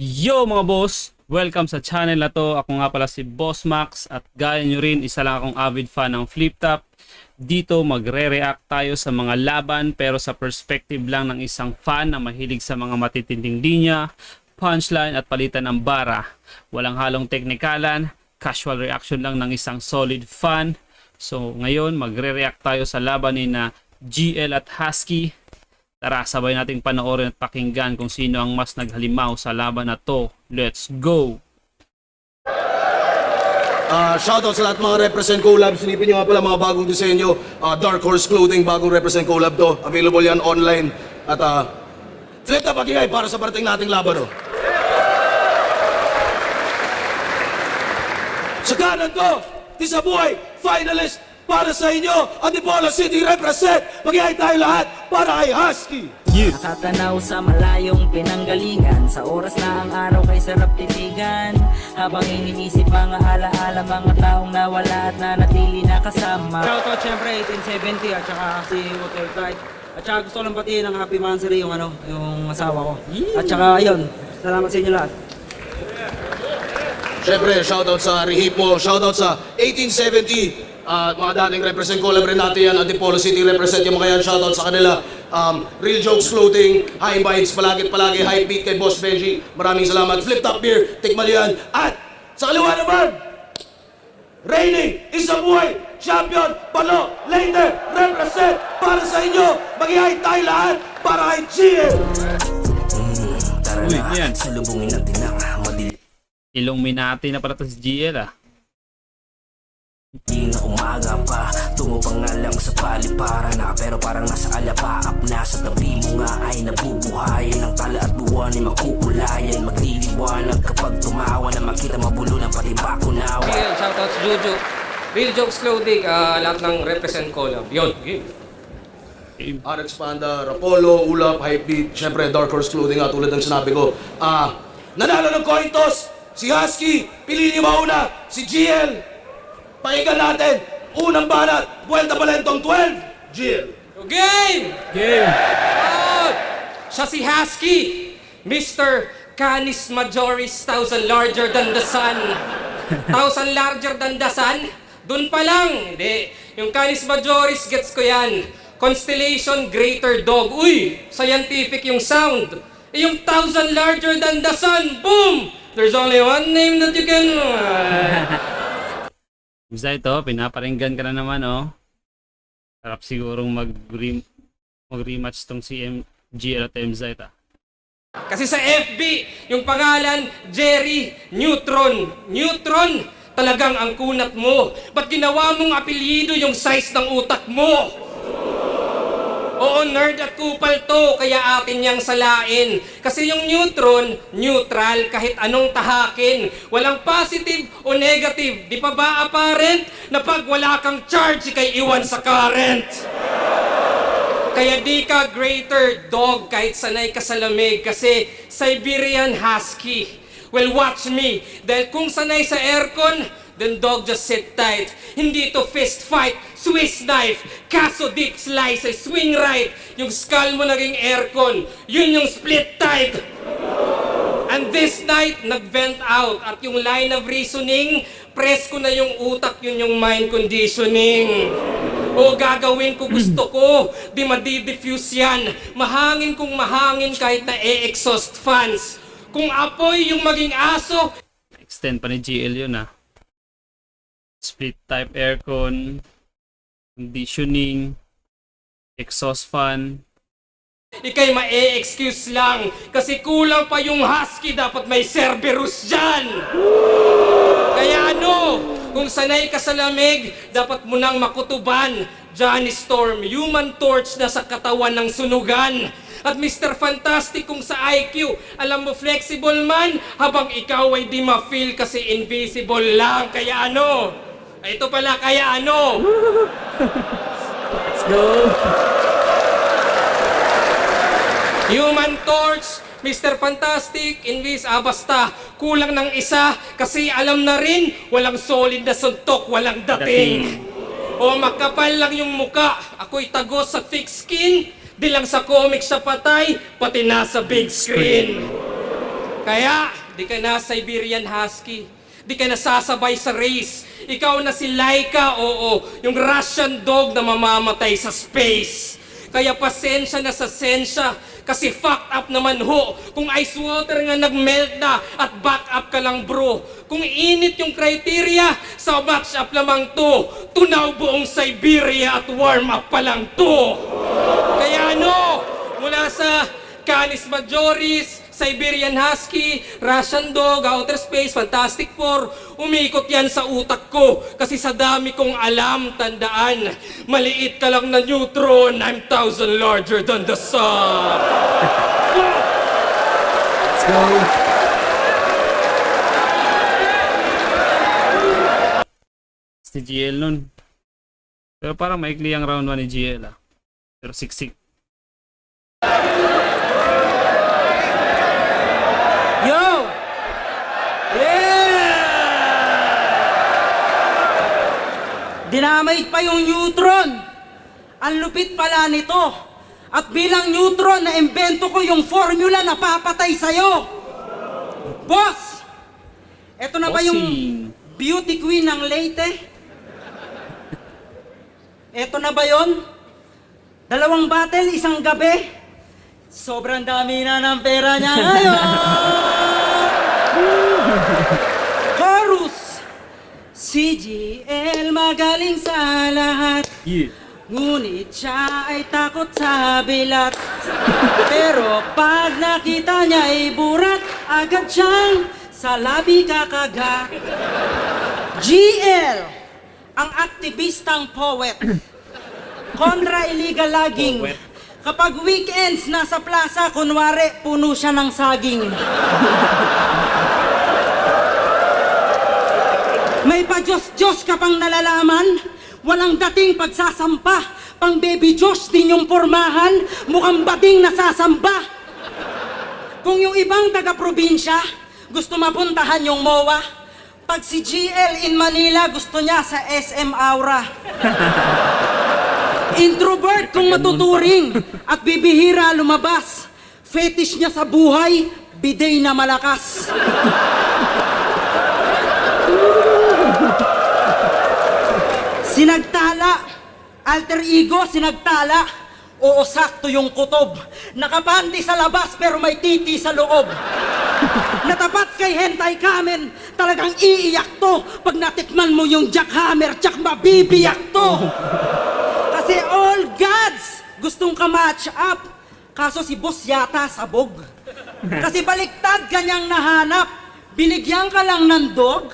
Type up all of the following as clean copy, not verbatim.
Yo mga boss! Welcome sa channel na to. Ako nga pala si Boss Max at gaya nyo rin, isa lang akong avid fan ng flip top. Dito magre-react tayo sa mga laban pero sa perspective lang ng isang fan na mahilig sa mga matitinding linya, punchline at palitan ng bara. Walang halong teknikalan, casual reaction lang ng isang solid fan. So ngayon magre-react tayo sa laban ni na GL at Husky. Tara, sabay nating panoorin at pakinggan kung sino ang mas naghalimaw sa laban na to. Let's go! Shoutout sa lahat mga represent collab. Silipin nyo nga pala mga bagong disenyo. Dark Horse Clothing, bagong represent collab to. Available yan online. At flip top pagkikay para sa parating nating laban. Sa kanan ko, Tisabuhay, finalist para sa inyo, Antipolo City represent. Pagkikay tayo lahat para kay Husky. Nakatanaw sa malayong pinanggalingan. Sa oras na ang araw kay sarap titigan. Habang iniisip mga alaala, mga taong nawala at nanatili nakasama. Shoutout syempre 1870 at saka si Hotel Flight. At saka gusto ko lang batiin ng happy anniversary yung asawa ko. At saka ayun, salamat sa inyo lahat. Siyempre, shoutout sa Rehipo, shoutout sa 1870. Mga dating represent collab rin natin yan, Antipolo City represent yung mga yan, shoutout sa kanila. Real Jokes Clothing, High Bites, palagi, High Beat kay Boss Benji. Maraming salamat. Flip Top Beer, tikman nyo yan. At sa kaliwa naman, reigning, Isabuhay, champion, Palo, later, represent para sa inyo. Mag-ihay tayo lahat para kay GM. Tara Uy, na, yan. salubungin natin ang madilim Illuminati na pala to si GL na umaga pa. Tungo pa nga lang sa paliparan na, pero parang nasa alapaap na. Sa tabi mo nga ay nabubuhayan. Ang tala at buwan ay makukulayan. Magliliwanag kapag tumawa na makita mabulunan pati bakunawa. Real, shoutout sa Juju. Real Jokes Clothing, lahat ng represent collab. Yun. RX Panda, Rapolo, Ulap, High Beat, syempre Dark Horse Clothing nga tulad ng sinabi ko. Nanalo ng coin toss, si Husky, piliin niyo mauna, si GL. Pakinggan natin, unang banat, Buelta Balentong 12, GL. Game! Siya si Husky, Mr. Canis Majoris, 1,000 larger than the sun. 1,000 larger than the sun? Dun pa lang. Hindi. Yung Canis Majoris, gets ko yan. Constellation Greater Dog. Uy, scientific yung sound. Yung 1,000 larger than the sun, boom! There's only one name that you can... Bisa ito, pinaparinggan ka na naman Sarap sigurong mag-rematch tong si GL at MZ Kasi sa FB, yung pangalan, Jerry Neutron. Neutron, talagang ang kunat mo. Ba't ginawa mong apelyido yung size ng utak mo? Oo, nerd at kupal to, kaya atin niyang salain. Kasi yung neutron, neutral kahit anong tahakin. Walang positive o negative. Di pa ba apparent na pag wala kang charge, ikay iwan sa current? Kaya di ka greater dog kahit sanay ka sa lamig. Kasi Siberian Husky. Well, watch me. Dahil kung sanay sa aircon, then dog, just sit tight. Hindi to fist fight, Swiss knife. Kaso deep slice ay swing right. Yung skull mo naging aircon. Yun yung split type. And this night, nag-vent out. At yung line of reasoning, press ko na yung utak, yun yung mind conditioning. O gagawin ko gusto ko, di madi-diffuse yan. Mahangin kung mahangin kahit na e-exhaust fans. Kung apoy yung maging aso, Extend pa ni GL yun Split type aircon, conditioning, exhaust fan. ikay ma-e-excuse lang. Kasi kulang pa yung Husky, dapat may Cerberus dyan. Kaya kung sanay ka sa lamig, dapat mo nang makutuban. Johnny Storm, Human Torch na sa katawan ng sunugan. At Mr. Fantastic kung sa IQ, alam mo flexible man, habang ikaw ay di ma-feel kasi invisible lang. Kaya ito pala, kaya Let's go! Human Torch, Mr. Fantastic, basta, kulang ng isa kasi alam na rin, walang solid na suntok, walang dating. O makapal lang yung muka, ako'y tagos sa thick skin, di lang sa comics sa patay, pati nasa big screen. Kaya, di ka na Siberian Husky. Di ka nasasabay sa race. Ikaw na si Laika, oo, yung Russian dog na mamamatay sa space. Kaya pasensya na sa sensya, kasi fucked up naman ho. Kung ice water nga nag-melt na at back up ka lang bro. Kung init yung criteria, sa match up lamang to. Tunaw buong Siberia at warm up pa lang to. Kaya ano, mula sa Canis Majoris, Siberian Husky, Russian Dog, Outer Space, Fantastic Four, umikot yan sa utak ko. Kasi sa dami kong alam, tandaan, maliit ka lang na neutron, I'm 1,000 larger than the sun. Let's go. Si GL nun. Pero parang maikli ang round 1 ni GL ah. Pero siksik. Yo! Yeah! Dinamay pa yung neutron. Ang lupit pala nito. At bilang neutron, na-invento ko yung formula na papatay sa'yo. Boss! Eto na ba yung Bossing. beauty queen ng Leyte? Eto na ba yon? 2 battle, isang gabi. Sobrang dami na ng pera niya ngayon. Chorus! CGL magaling sa lahat. Yeah. Ngunit siya ay takot sa bilat. Pero pag nakita niya ay burat, agad siyang sa labi kakagat. GL, ang aktivistang poet. Kontra illegal logging. Poet. Kapag weekends nasa plaza, kunwari puno siya ng saging. May pa-Diyos-Diyos ka pang nalalaman? Walang dating pagsasampa. Pang baby Diyos din yung pormahan. Mukhang bading nasasamba. Kung yung ibang taga-probinsya gusto mapuntahan yung MOA, pag si GL in Manila gusto niya sa SM Aura. Introvert kung matuturing at bibihira lumabas. Fetish niya sa buhay, bidet na malakas. Sinagtala, alter ego, sinagtala. Oo, sakto yung kutob. Nakapandi sa labas pero may titi sa loob. Natapat kay hentai kamen, talagang iiyak to. Pag natikman mo yung jackhammer, tsak mabibiyak to. Kasi all gods gustong ka-match up. Kaso si boss yata sabog. Kasi baliktad kanyang nahanap. Binigyan ka lang ng dog.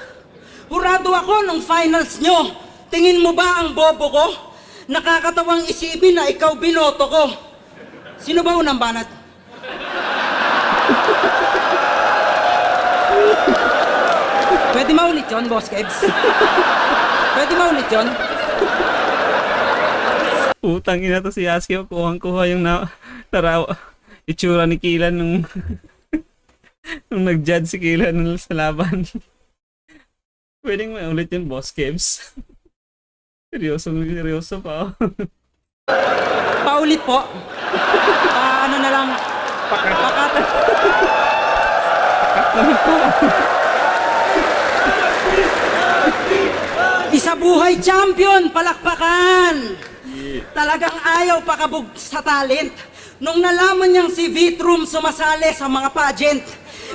Hurado ako nung finals nyo. Tingin mo ba ang bobo ko? Nakakatawang isipin na ikaw binoto ko. Sino ba unang banat? Pwede maulit yun, Boss Kebs? Pwede maulit yun? Putang ina to si Askio. Kuhang-kuha yung itsura ni Kilan nung nung nag-judge si Kilan sa laban. Pwedeng may ulit yun, Boss Kebs. Seryoso pa. Paulit po. Ano na lang. Pakat. Isa buhay champion, palakpakan. Talagang ayaw pakabog sa talent. Nung nalaman niyang si Vitrum sumasali sa mga pageant,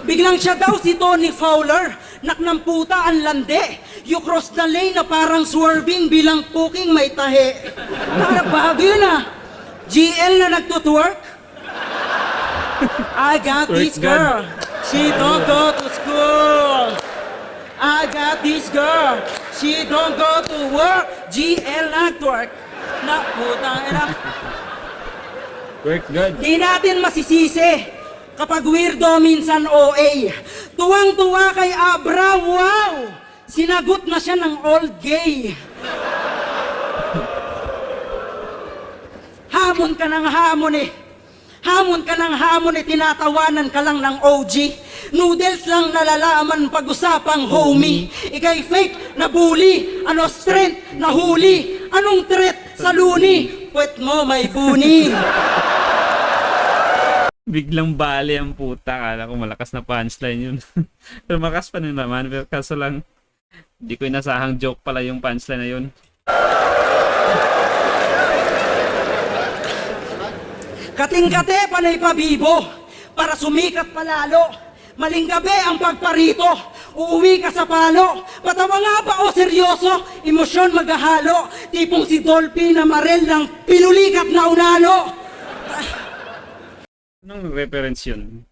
biglang siya daw si Tony Fowler. Naknang puta ang lande. You cross the lane na parang swerving bilang puking may tahe. Bago yun ah. GL na nagtutwork. I got this girl. She don't go to school. I got this girl. She don't go to work. GL nagtwork. Na putang ina. Work good. Di natin masisisi kapag weirdo minsan OA. Tuwang-tuwa kay Abra, wow! Sinagot na siya ng all gay. Hamon ka ng hamon eh. Hamon ka ng hamon eh, tinatawanan ka lang ng OG. Noodles lang nalalaman pag-usapang homie. Ika'y fake na bully. Ano strength na huli? Anong threat sa luni? Puwet mo may buni. Biglang bali ang puta. Kala ko malakas na punchline yun. Pero malakas pa rin naman. Pero kaso lang, di ko inasahang joke pala yung punchline na yun. Kating-kate panay pabibo para sumikat palalo. Maling gabi ang pagparito, uuwi ka sa palo. Patawa nga ba o seryoso? Emosyon maghahalo. Tipong si Dolphy na Marel ng pinulikat na unalo. Anong reference yun?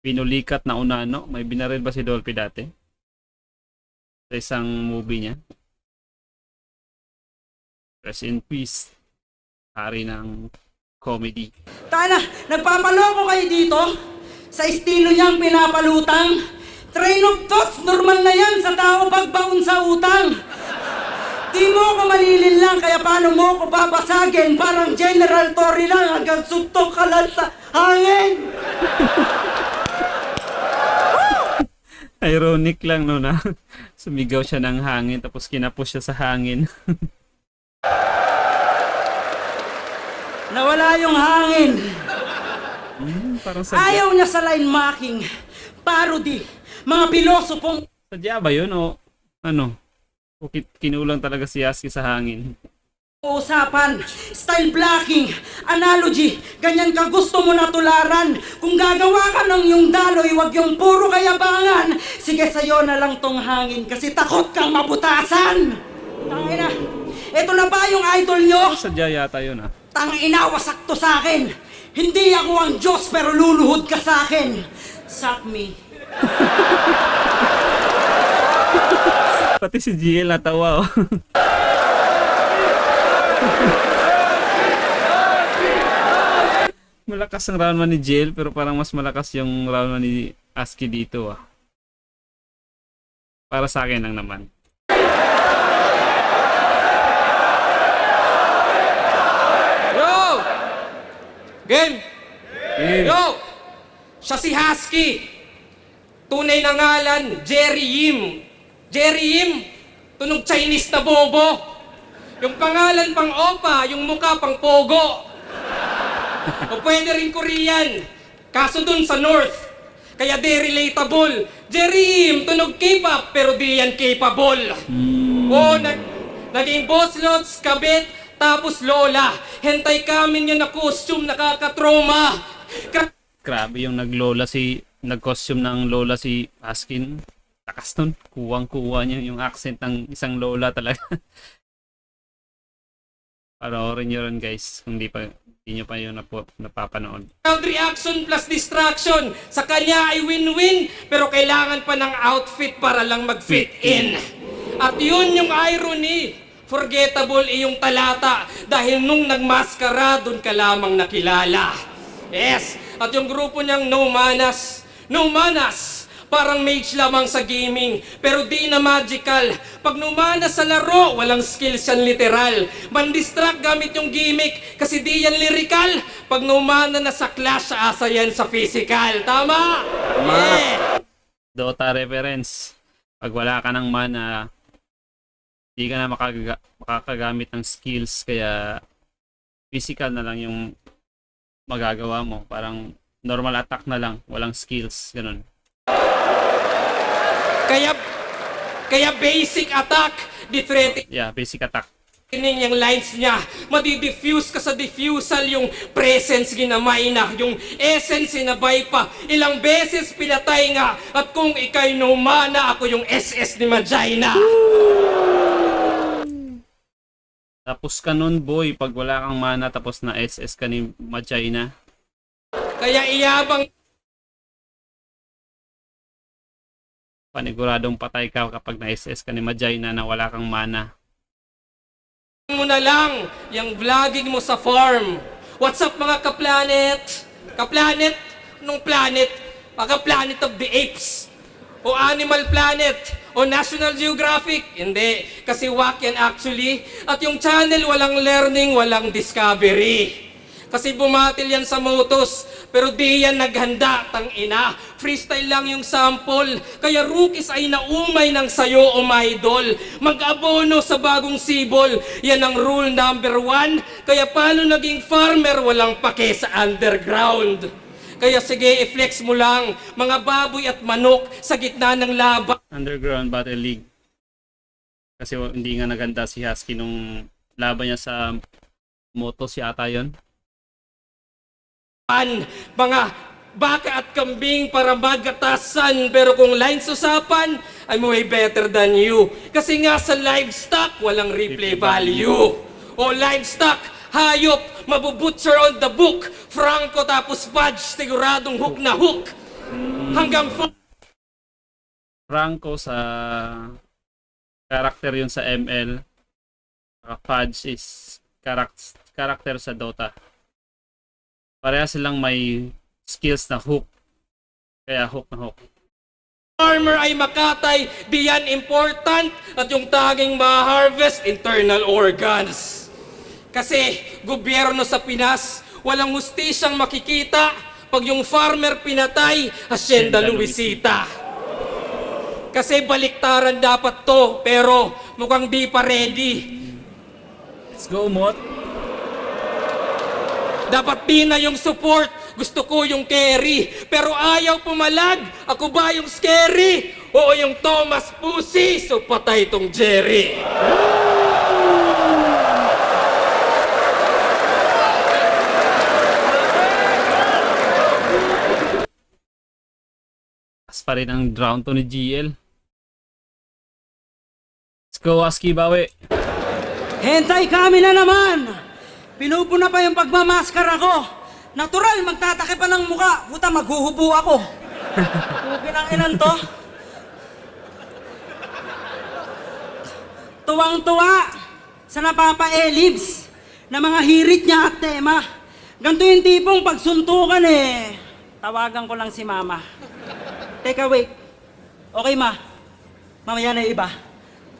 Pinulikat na unano? May binaril ba si Dolphy dati? Sa isang movie niya? Rest in peace. Hari ng comedy. Tana, nagpapaloko kayo dito? Sa estilo niyang pinapalutang? Train of thoughts, normal na yan sa tao pagbaon sa utang. Di mo ko malilinlang, kaya paano mo ko babasagin? Parang General Torre lang, hanggang suntok ka lang sa hangin. Ironic lang no na sumigaw siya ng hangin tapos kinapos siya sa hangin. Nawala yung hangin. Parang sadya. Ayaw niya sa line marking, parody, mga pilosopong Sadya ba yun o ano? O kinulang talaga si Yaski sa hangin? usapan, style blocking, analogy, ganyan ka gusto mo na tularan. Kung gagawa ka ng yung daloy, wag yung puro kayabangan. Sige, sa'yo na lang tong hangin kasi takot kang mabutasan. Tangina, eto na ba yung idol nyo? Sadya yata yun ah. Tangina, wasak to sa akin. Hindi ako ang Diyos pero luluhod ka sa akin. Suck me. Pati si GL natawa oh. Malakas ang round man ni GL pero parang mas malakas yung round man ni Aski dito ah. Para sa akin lang naman. Yo! Game! Eh, Yo! Siya si Husky. Tunay na ngalan, Jerry Yim. Jerry Yim, tunog Chinese na bobo. Yung pangalan pang Opa, yung mukha pang Pogo. O pwede rin Korean, kaso dun sa North. Kaya di relatable. Jerry Yim, tunog K-pop, pero di yan capable. O, naging boss lots, kabit, tapos lola. Hentay kami yun na costume, nakakatroma. grabe yung nag-costume ng lola si Askin. Takas nun. Kuwang-kuwa niya yung accent ng isang lola talaga. Panoorin nyo rin guys kung di nyo pa yun napapanood. Crowd reaction plus distraction. Sa kanya ay win-win, pero kailangan pa ng outfit para lang mag-fit in. At yun yung irony. Forgettable iyong talata dahil nung nagmaskara, dun ka lamang nakilala. Yes, at yung grupo niyang No Manas. No Manas! Parang mage lamang sa gaming, pero di na magical. Pag numanas sa laro, walang skills yan literal. Man-distract gamit yung gimmick, kasi di yan lyrical. Pag numana na sa clash, asa yan sa physical. Tama? Yeah! Dota reference. Pag wala ka ng mana, di ka na makakagamit ng skills, kaya physical na lang yung magagawa mo. Parang normal attack na lang, walang skills, ganun. Kaya basic attack, di-threatening Yeah, basic attack. yung lines niya. Madi-diffuse ka sa diffusal, yung presence ginamay na, yung essence sinabay pa. Ilang beses pinatay nga, at kung ikay no mana, ako yung SS ni Magina. Tapos ka nun boy, pag wala kang mana tapos na SS ka ni Magina. Kaya iyabang Paniguradong patay ka kapag na-SS ka ni Magina na wala kang mana. mo na lang yung vlogging mo sa farm. What's up mga ka-planet? Ka-planet? Anong planet? Baka Planet of the Apes. O Animal Planet. O National Geographic. Hindi. Kasi wak yan actually. At yung channel walang learning, walang discovery. Kasi bumatil yan sa motos, pero di yan naghanda, tangina. Freestyle lang yung sample, kaya rookies ay naumay ng sayo o idol. Mag-abono sa bagong sibol, yan ang rule number 1. Kaya paano naging farmer, walang pake sa underground. Kaya sige, i-flex mo lang mga baboy at manok sa gitna ng laban. Underground Battle League. Kasi hindi nga naganda si Husky nung laban niya sa Moto si ata yun. Mga baka at kambing para magatasan. Pero kung lines usapan, I'm way better than you. Kasi nga sa livestock, walang replay value. O livestock, hayop, mabubutcher on the book. Franco tapos Fudge, siguradong hook na hook. Hanggang Franco sa character yun sa ML. Fudge is character sa Dota. Pareha silang may skills na hook. Kaya hook na hook. farmer ay makatay, diyan important. At yung taging ma-harvest, internal organs. Kasi gobyerno sa Pinas, walang hustisyang makikita pag yung farmer pinatay, Hacienda Luisita. Kasi baliktaran dapat to, pero mukhang di pa ready. Let's go, Mot. Dapat Pina yung support, gusto ko yung carry. Pero ayaw pumalag, ako ba yung scary? Oo, yung Thomas Pussy, so patay tong Jerry. Pa rin ang drown to ni GL. Let's go, Husky, bawi. Hentay kami na naman! Pinupuna pa yung pagmamaskara ko. Natural, magtatake pa ng muka. Puta, maghuhubo ako. Pugin ang inan to. Tuwang-tuwa sa napapa-elibs na mga hirit niya at tema. Ganito yung tipong pagsuntukan tawagan ko lang si mama. Teka, wait. Okay, ma. Mamaya na yung iba.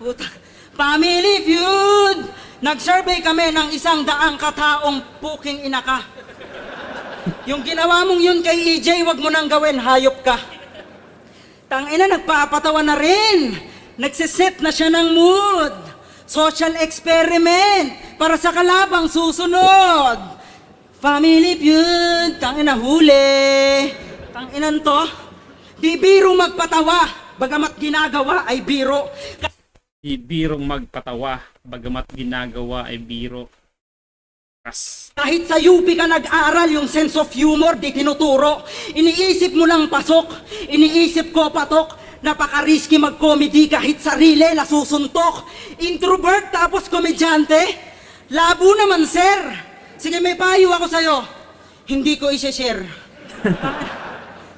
Puta. Family Feud! Nag-survey kami ng 100 kataong puking ina ka. Yung ginawa mong yun kay EJ, wag mo nang gawin, hayop ka. Tangina, nagpapatawa na rin. Nagsiset na siya ng mood. Social experiment para sa kalabang susunod. Family Feud! Tangina, huli. Tanginan to. Di biro magpatawa, bagamat ginagawa ay biro. Di birong magpatawa, bagamat ginagawa ay biro. Kahit sa UP ka nag-aral, yung sense of humor di tinuturo. Iniisip mo lang pasok, iniisip ko patok. Napaka-risky mag-comedy kahit sarili nasusuntok. Introvert tapos komedyante. Labo naman, sir. Sige, may payo ako sa'yo. Hindi ko i-share.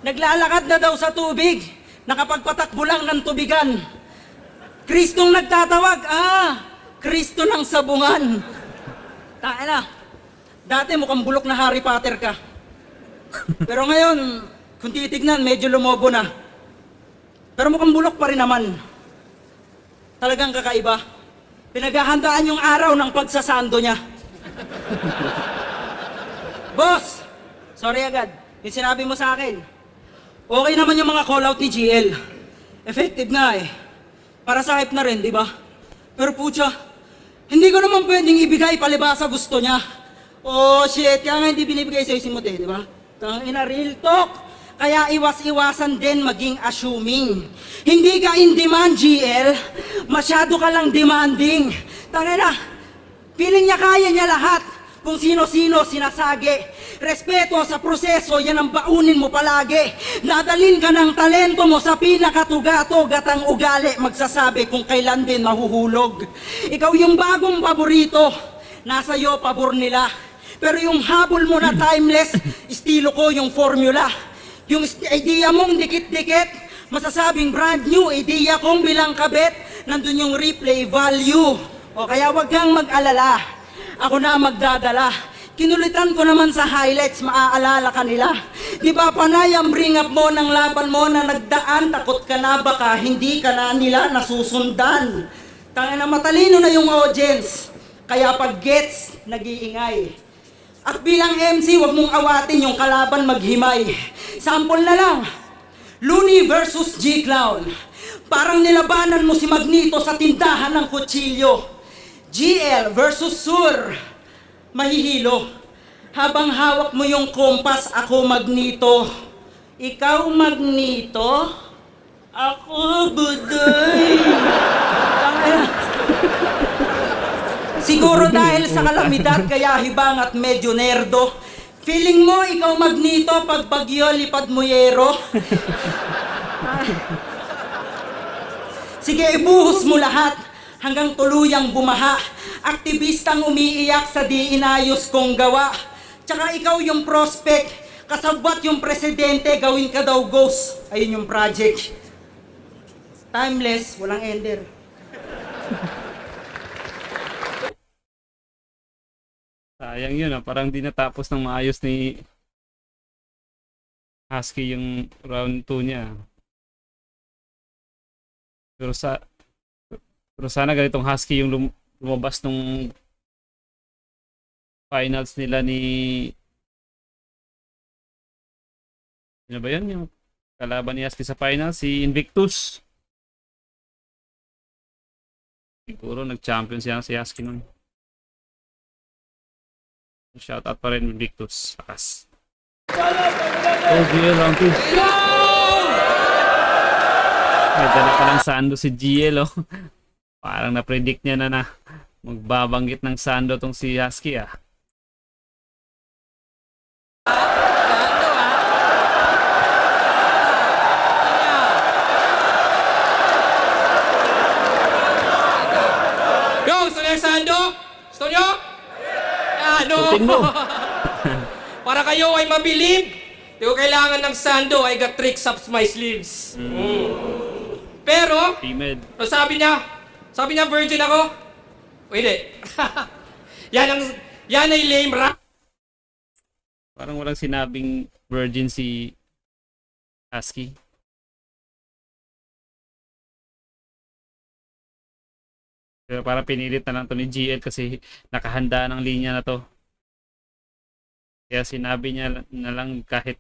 Naglalakad na daw sa tubig, nakapagpatakbo lang ng tubigan. Kristong nagtatawag, Kristo ng sabungan. Tain na, dati mukhang bulok na Harry Potter ka. Pero ngayon, kung titignan, medyo lumobo na. Pero mukhang bulok pa rin naman. Talagang kakaiba. Pinaghahandaan yung araw ng pagsasando niya. Boss, sorry agad, yung sinabi mo sa akin. Okay naman yung mga call-out ni GL. Effective nga Para sa hype na rin, di ba? Pero putya, hindi ko naman pwedeng ibigay palibasa gusto niya. Oh shit, kaya nga hindi binibigay sa isimot di ba? Tangina, real talk. Kaya iwas-iwasan din maging assuming. Hindi ka in demand, GL. Masyado ka lang demanding. Tangina, feeling niya kaya niya lahat. Kung sino-sino sinasagi. Respeto sa proseso, yan ang baunin mo palagi. Dadalin ka ng talento mo sa pinakatugatog at ang ugali magsasabi kung kailan din mahuhulog. Ikaw yung bagong paborito, nasa iyo pabor nila. Pero yung habol mo na timeless, estilo ko yung formula. Yung idea mong dikit-dikit, masasabing brand new, idea kong bilang kabit, nandun yung replay value. O kaya wag kang mag-alala. Ako na magdadala. Kinulitan ko naman sa highlights, maaalala ka nila. Di ba panay ang bring up mo ng laban mo na nagdaan, takot ka na baka hindi ka na nila nasusundan. Tangina, matalino na yung audience, kaya pag gets, nag-iingay. At bilang MC, wag mong awatin yung kalaban maghimay. Sample na lang, Looney versus G-Clown. Parang nilabanan mo si Magneto sa tindahan ng kutsilyo. GL versus Sur, mahihilo. Habang hawak mo yung kompas, ako magnito. Ikaw magnito, ako budoy. Siguro dahil sa kalamidad kaya hibang at medyo nerdo. Feeling mo ikaw magnito pag bagyo lipad mo yero. Sige, ibuhos mo lahat hanggang tuluyang bumaha. Aktivistang umiiyak sa di inayos kong gawa. Tsaka ikaw yung prospect, kasabwat yung presidente, gawin ka daw ghost. Ayun yung project. Timeless, walang ender. Sayang yun, parang di natapos ng maayos ni Husky yung round 2 niya. Pero sana ganitong Husky yung lumabas nung finals nila ni ano ba yun? Yung kalaban ni Husky sa finals, si Invictus. Siguro nag-champion siya si Husky nun. Shoutout pa rin Invictus. Lakas. Oh, GL round 2. May dala pa ng Sando si GL, oh. Parang na-predict niya na magbabanggit ng Sando tong si Husky, ah. Yo, gusto niyo yung Sando? Gusto niyo? Ano? Putin mo. Para kayo ay mabilib, di ko kailangan ng Sando. I got tricks up my sleeves. Pero, Timed. ano sabi niya virgin ako? Pwede. yan ay lame rap. Parang walang sinabing virgin si Husky. Pero parang pinilit na lang to ni GL kasi nakahanda ng linya na to. Kaya sinabi niya na lang kahit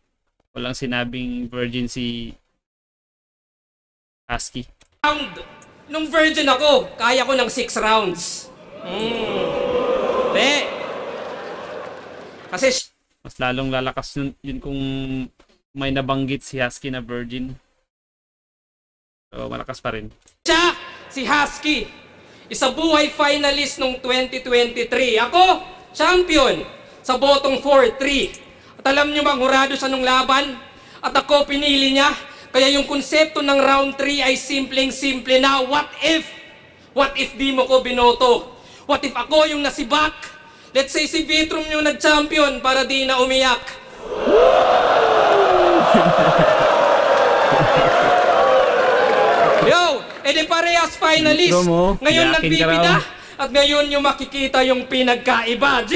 walang sinabing virgin si Husky. Nung virgin ako, kaya ko ng 6 rounds. Kasi Mas lalong lalakas yun kung may nabanggit si Husky na virgin. So malakas pa rin. siya, si Husky, isa buhay finalist nung 2023. Ako, champion sa botong 4-3. At alam niyo bang hurado siya nung laban? At ako pinili niya. Kaya yung konsepto ng round 3 ay simpleng-simple na. What if? What if di mo ko binoto? What if ako yung nasibak? Let's say si Vitrum yung nag-champion para di na umiyak. Yo, edi parehas finalist. Vitrum, oh. Ngayon Yakin ka nagbibida. raw. At ngayon yung makikita yung pinagkaiba. G!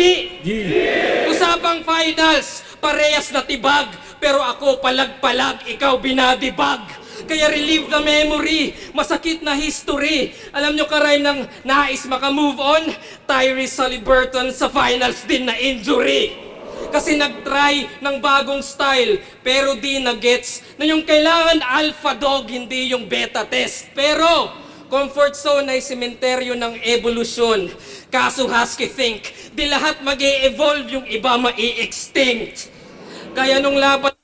Usapang finals, parehas na tibag. Pero ako palag-palag, ikaw binadibag. Kaya relieve the memory, masakit na history. Alam nyo karime ng nais maka-move on? Tyrese Haliburton sa finals din na injury. Kasi nag-try ng bagong style, pero di na-gets na yung kailangan alpha dog, hindi yung beta test. Pero, comfort zone ay sementeryo ng evolution. Kaso Husky think, di lahat mag-e-evolve, yung iba ma-e-extinct. Kaya nung laban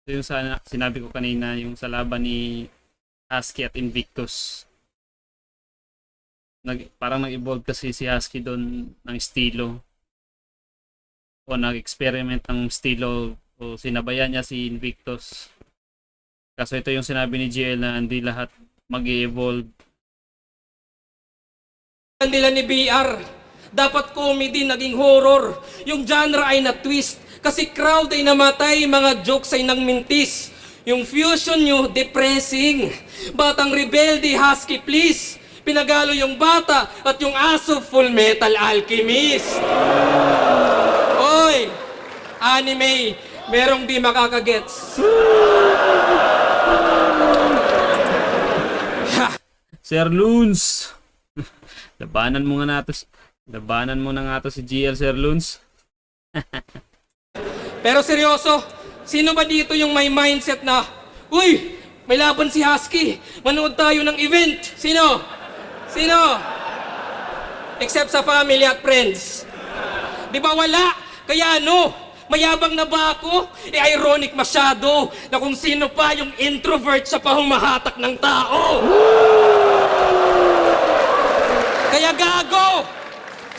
So yung sinabi ko kanina, yung sa laban ni Husky at Invictus. Parang nag-evolve kasi si Husky doon ng estilo. O nag-experiment ng estilo. O sinabayan niya si Invictus. Kaso ito yung sinabi ni GL na hindi lahat mag-evolve. nila ni BR, dapat comedy naging horror. Yung genre ay na-twist. Kasi crowd ay namatay, mga jokes ay nang mintis. Yung fusion nyo, depressing. Batang rebelde, Husky please. Pinagalo yung bata at yung aso, Full Metal Alchemist. Oy, anime, merong di makakagets. Sir Loons! Labanan mo na nga to si GL, Sir Loons. Pero seryoso, sino ba dito yung may mindset na, uy, may laban si Husky, manood tayo ng event? Sino? Sino? Except sa family at friends. Di ba wala? Kaya ano? Mayabang na ba ako? Ironic masyado na kung sino pa yung introvert sa pahumahatak ng tao. Kaya gago!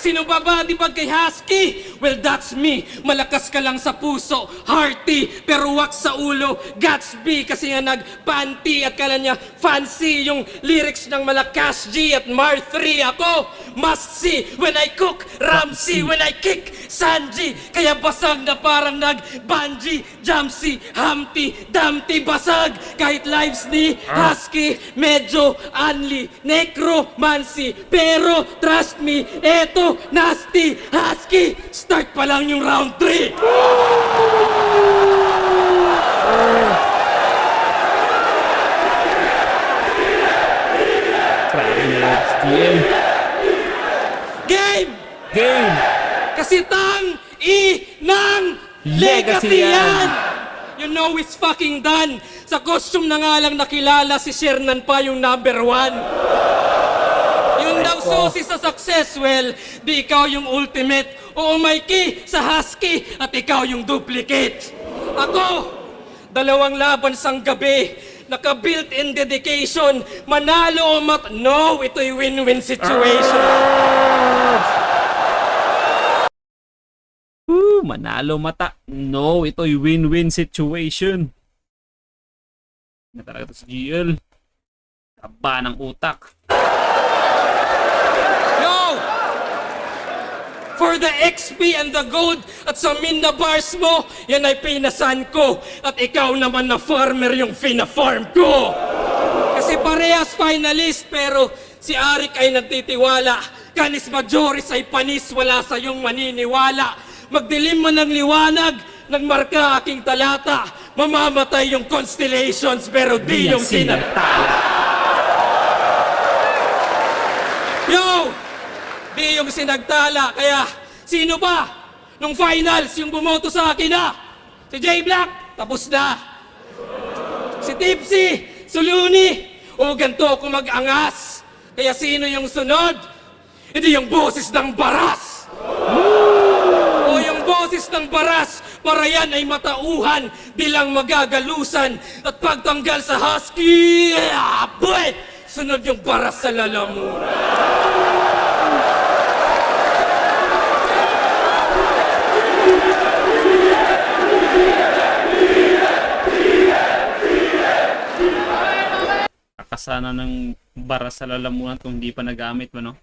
Sino ba di ba kay Husky? Well, that's me. Malakas ka lang sa puso, hearty, pero wak sa ulo, Gatsby. Kasi nga nag-panty at kala niya fancy yung lyrics ng Malakas G at Mar 3. Ako, must see when I cook, Ramsey when I kick, Sanji. Kaya basag na parang nag-bungee, Jamsey, Humpty, Dumpty, basag. Kahit lives ni Husky, medyo unli, necromancy. Pero trust me, eto, nasty, Husky. Start pa lang yung round 3. Game! Game! Game! Kasi ng legacy yan! You know it's fucking done. Sa costume na nga lang nakilala si Shernan pa yung number 1. Yung daw susi sa success, well, di ikaw yung ultimate. Oo, Mikey, sa Husky, at ikaw yung duplicate. Ako, 2 laban sang gabi, naka-built-in dedication, manalo o no, ito'y win-win situation. Manalo mata. No, ito'y win-win situation. Na talaga to si GL. Taba ng utak. Yo! For the XP and the gold at sa Minna bars mo, yan ay pinasan ko. At ikaw naman na farmer yung fina-farm ko. Kasi parehas finalist, pero si Arik ay nagtitiwala. Canis Majoris ay panis, wala sa yung maniniwala. Magdilim man ng liwanag, nagmarka aking talata. Mamamatay yung constellations, pero di yung sinagtala. Yo! Di yung sinagtala, kaya sino ba nung finals yung bumoto sa akin na? Si J Black, tapos na. Si Tipsy, Suluni, o ganito ako mag-angas. Kaya sino yung sunod? Hindi yung boses ng baras. O yung boses ng baras, para yan ay matauhan, di lang magagalusan. At pagtanggal sa Husky, boy, sunod yung baras sa lalamunan. Akasana ng bara sa lalamunan kung hindi pa nagamit mo, no?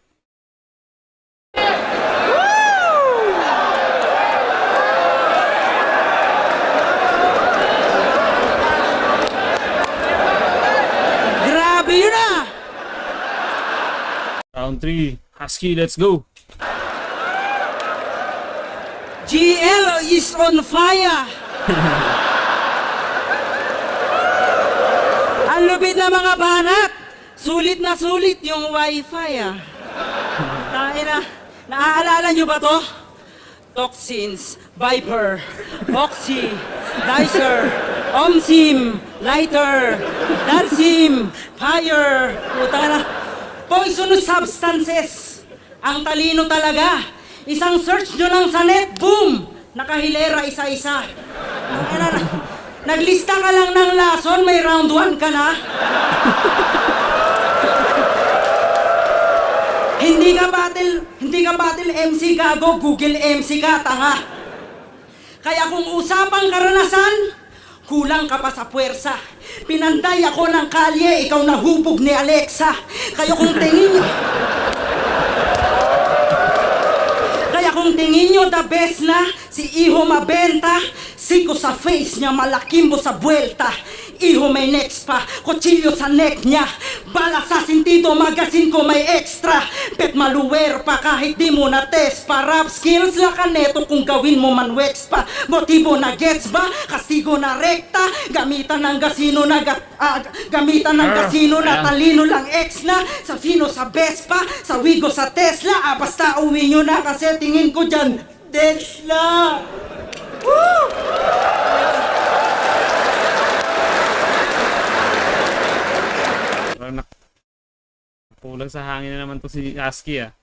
Grabe yun ah! Round 3. Husky, let's go! GL is on fire! Ang lupit na mga banat! Sulit na sulit yung wifi ah. Naaalala nyo ba to? Toxins, Viper, Oxy, Dicer, Omsim, Lighter, Dalsim, Fire, puta na. Poisonous substances. Ang talino talaga. Isang search nyo lang sa net, boom! Nakahilera isa-isa. Naglista ka lang ng lason, may round 1 ka na. Hindi ka battle MC gago, Google MC ka, tanga. Kaya kung usapang karanasan, kulang ka pa sa puwersa. Pinanday ako ng kalye, ikaw nahubog ni Alexa. Kaya kung tingin nyo the best na, si Iho mabenta, siko sa face niya, malakimbo sa buwelta. Iho may next pa, kutsilyo sa neck niya, bala sa sintido, magasin ko may extra. Bet maluwer pa kahit di mo na test pa. Rap skills la ka neto kung gawin mo man wax pa. Motibo na gets ba? Kastigo na rekta. Gamitan ng kasino na talino lang ex na. Sa Fino sa Vespa, sa Wigo sa Tesla. Basta uwi nyo na kasi tingin ko dyan Tesla. Woo! Kulang sa hangin na naman to si Husky, ah.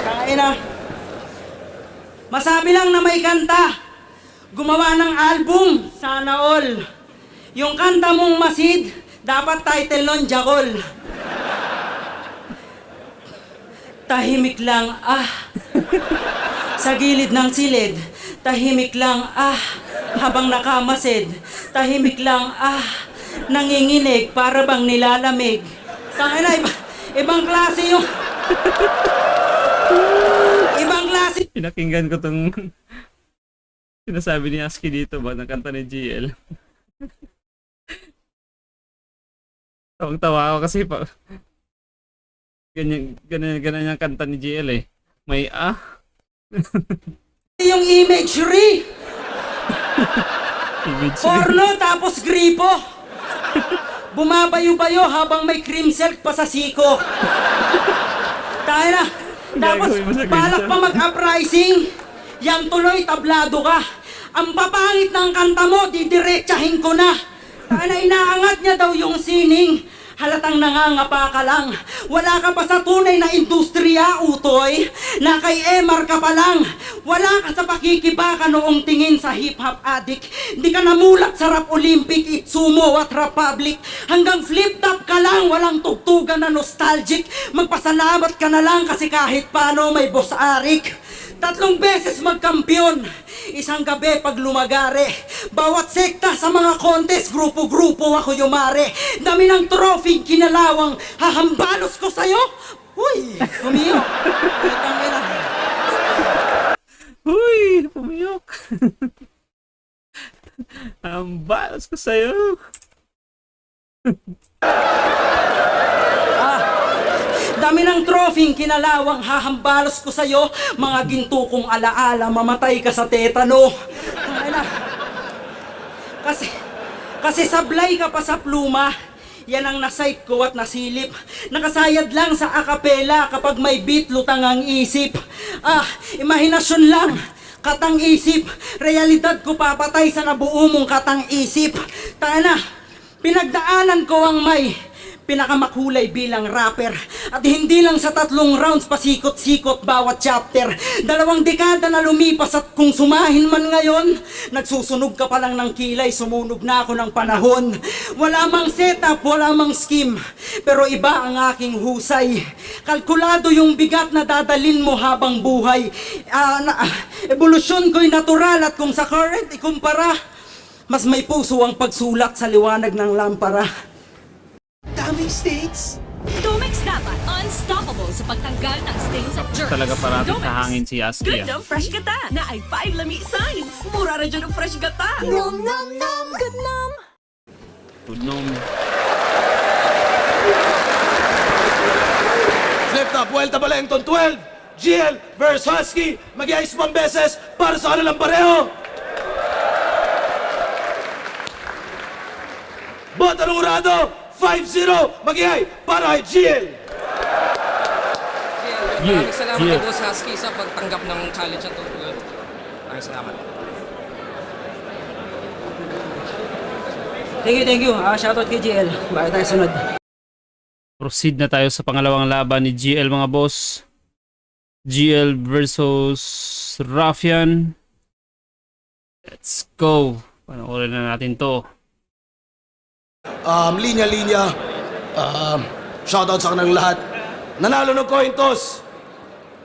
Kain na. Masabi lang na may kanta. Gumawa ng album, sana all. Yung kanta mong Masid, dapat title nun, Jakol. Tahimik lang, Sa gilid ng silid, tahimik lang, Habang nakamasid, tahimik lang, Nanginginig, para bang nilalamig. Tangina, ibang klase yung... Ibang klase. Pinakinggan ko tong sinasabi ni Aski dito ba ng kanta ni GL. Tawang-tawa ako kasi ganyan yung kanta ni GL eh. May Yung imagery. image. Porno tapos gripo. Bumabayo-bayo habang may cream silk pa sa siko. Tayo na. Tapos Gagawin mo sa balak ganyan. pa mag-uprising. Yang tuloy tablado ka. Ang papangit ng kanta mo, didiretsahin ko na. Tayo na, inaangat niya daw yung sining. Halatang nangangapa ka lang. Wala ka pa sa tunay na industriya, utoy. Na kay Emar ka pa lang. Wala ka sa pakikibaka noong tingin sa hip-hop addict. Di ka namulat sa rap Olympic, Itsumo at Republic. Hanggang flip-top ka lang, walang tugtugan na nostalgic. Magpasalamat ka na lang kasi kahit paano may boss Arik. 3 beses magkampiyon, isang gabi pag lumagare. Bawat sekta sa mga contest, grupo-grupo ako yumare. Dami ng trophy, kinalawang, hahambalos ko sa'yo. Uy, humiyok. Huy, pumiyok. Ang balas ko sa'yo. Dami ng trophy, kinalawang, hahambalos ko sa'yo. Mga ginto kong alaala, mamatay ka sa tetano. Tangina. Kasi sablay ka pa sa pluma. Yan ang nasight ko at nasilip. Nakasayad lang sa akapela kapag may beat, lutang ang isip. Imahinasyon lang, katang isip. Realidad ko papatay sa nabuo mong katang isip. Tana, pinagdaanan ko ang may pinakamakulay bilang rapper. At hindi lang sa 3 rounds pasikot-sikot bawat chapter. 2 dekada na lumipas at kung sumahin man ngayon, nagsusunog ka pa lang ng kilay, sumunog na ako ng panahon. Wala mang setup, wala mang scheme, pero iba ang aking husay. Kalkulado yung bigat na dadalin mo habang buhay. Evolusyon ko'y natural at kung sa current ikumpara, mas may puso ang pagsulat sa liwanag ng lampara. Daming steaks! Domex dapat unstoppable sa pagtanggal ng stains at germs. Talaga parating Domex. kahangin si Aski. Good ng fresh gata na ay 5 lami signs. Mura rin dyan ng fresh gata. Nom nom nom. Good nom. Tudnom. Flip top, Vuelta Balengton 12. GL versus Husky. Mag-ice 1 beses para sa kanilang pareho. Bota ng Urado. 5-0. Mag-iay para kay GL. Maraming salamat yeah. kay Boss Husky sa pagtanggap ng challenge na to. Maraming salamat. Thank you. Shoutout kay GL. Bakit tayo sunod? Proceed na tayo sa pangalawang laban ni GL mga boss. GL versus Ruffian. Let's go. Panoorin na natin to. Linya-linya. Shoutout sa kanilang lahat. Nanalo ng coin toss.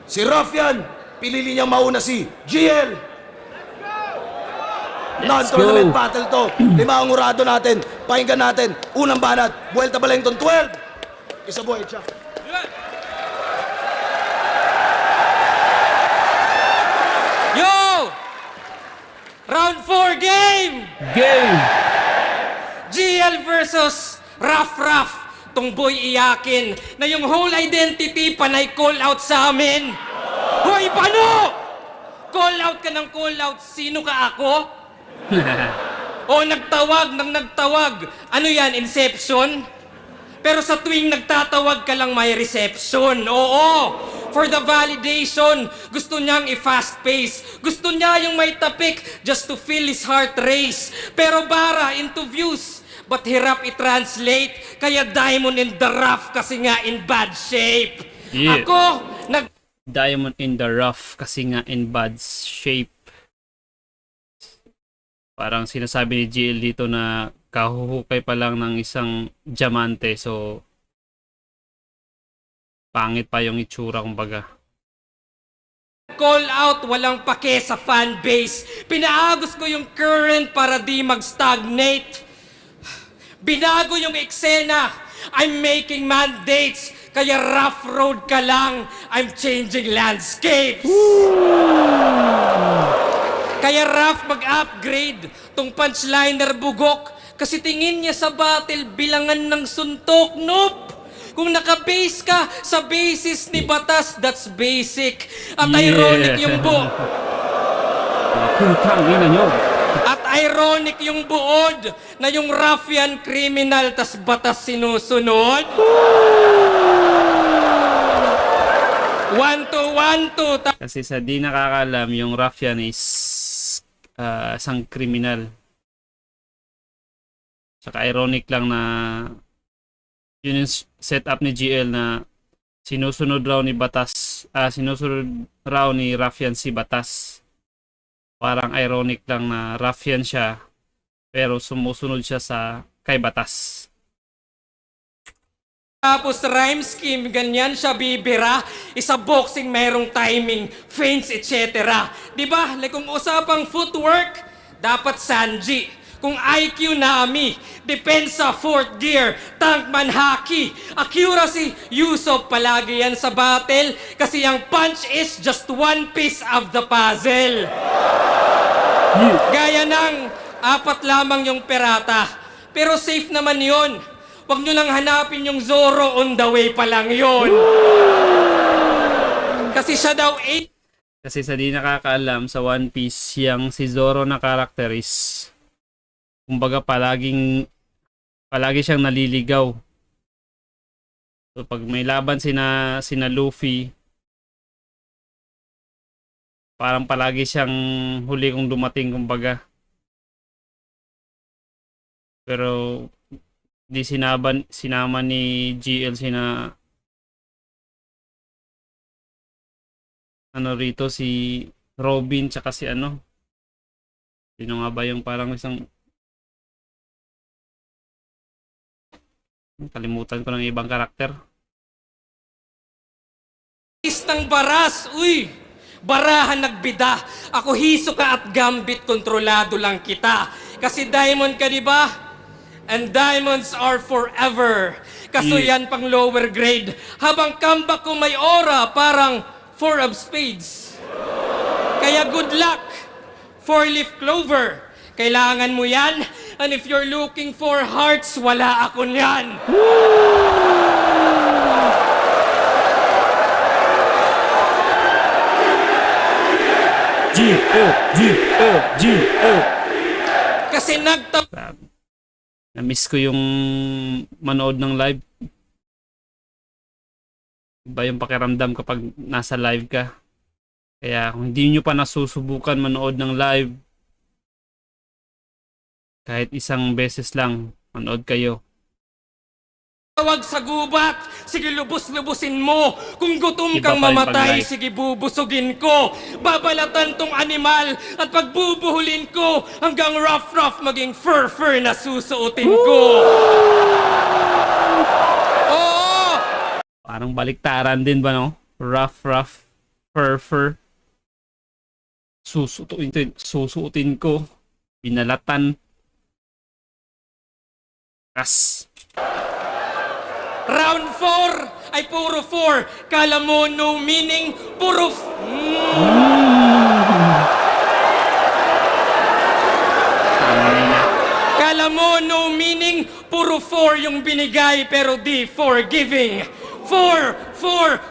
Si Ruffian. Pinili niyang mauna si GL. Non-tournament go. battle to. 5 ang urado natin. Pakinggan natin. Unang banat. Vuelta Balengton 12. Isa buhay siya. Yo! Round 4 game! Game! GL versus Ruff. Tong boy iyakin na yung whole identity panay call out sa amin. Hoy, paano? Call out ka ng call out. Sino ka ako? O nagtawag ng nagtawag. Ano yan, Inception? Pero sa tuwing nagtatawag ka lang may reception. Oo, for the validation. Gusto niyang i-fast pace. Gusto niya yung may tapik just to feel his heart race. Pero bara into views. But hirap i-translate. Kaya diamond in the rough kasi nga in bad shape. Yeah. Ako, diamond in the rough kasi nga in bad shape. Parang sinasabi ni GL dito na kahuhukay pa lang ng isang diamante, so pangit pa yung itsura kumbaga. Call out, walang pake sa fan base. Pinaagos ko yung current para di mag-stagnate. Binago yung eksena. I'm making mandates. Kaya rough road ka lang. I'm changing landscapes. Kaya rough mag-upgrade. Tong punchliner bugok. Kasi tingin niya sa battle bilangan ng suntok. Nope! Kung naka-base ka sa basis ni Batas, that's basic. At ironic yung Putang ina nyo. At ironic yung buod na yung ruffian criminal tas Batas sinusunod. 1-2-1-2. Kasi sa di nakakalam, yung ruffian is isang kriminal. Saka ironic lang na yun yung setup ni GL na sinusunod raw ni Batas, sinusunod raw ni Ruffian si Batas. Parang ironic lang na Ruffian siya pero sumusunod siya sa kay Batas. Tapos rhyme scheme, ganyan siya bibira. Isa boxing, merong timing, feints, etc. Diba? Like kung usapang footwork, dapat Sanji. Kung IQ Nami, depensa 4th gear, tankman haki, accuracy, Yusuf palagi yan sa battle kasi ang punch is just one piece of the puzzle. Gaya ng 4 lamang yung perata, pero safe naman yon. Huwag nyo lang hanapin yung Zoro, on the way pa lang yon. Kasi siya daw 8. Kasi sa di nakakaalam sa One Piece, yung si Zoro na karakter is kumbaga palagi siyang naliligaw. So pag may laban sina Luffy, parang palagi siyang huli kung dumating kumbaga. Pero di sinama ni GL sina rito si Robin tsaka si sino nga ba yung parang isang kalimutan ko ng ibang karakter. Istang baras, uy! Barahan nagbida. Ako Hisoka at Gambit, kontrolado lang kita. Kasi diamond ka, di ba? And diamonds are forever. Kaso yan pang lower grade. Habang comeback ko may aura, parang 4 of spades. Kaya good luck, 4-leaf clover. Kailangan mo yan. And if you're looking for hearts, wala ako niyan. GL. Kasi Na-miss ko yung manood ng live. Iba yung pakiramdam kapag nasa live ka. Kaya kung hindi nyo pa nasusubukan manood ng live, kahit isang beses lang, manood kayo. Tawag sa gubat, sige lubos-lubusin mo. Kung gutom Iba kang pa rin mamatay, pag-live. sige bubusugin ko. Babalatan tong animal at pagbubuhulin ko hanggang rough maging fur na susuotin ko. Oo! Parang baliktaran din ba, no? Rough, fur. Susuotin ko. Binalatan. Kas. Round 4 ay puro 4. Kala mo no meaning, puro Kala mo no meaning, puro 4 yung binigay pero di forgiving. 4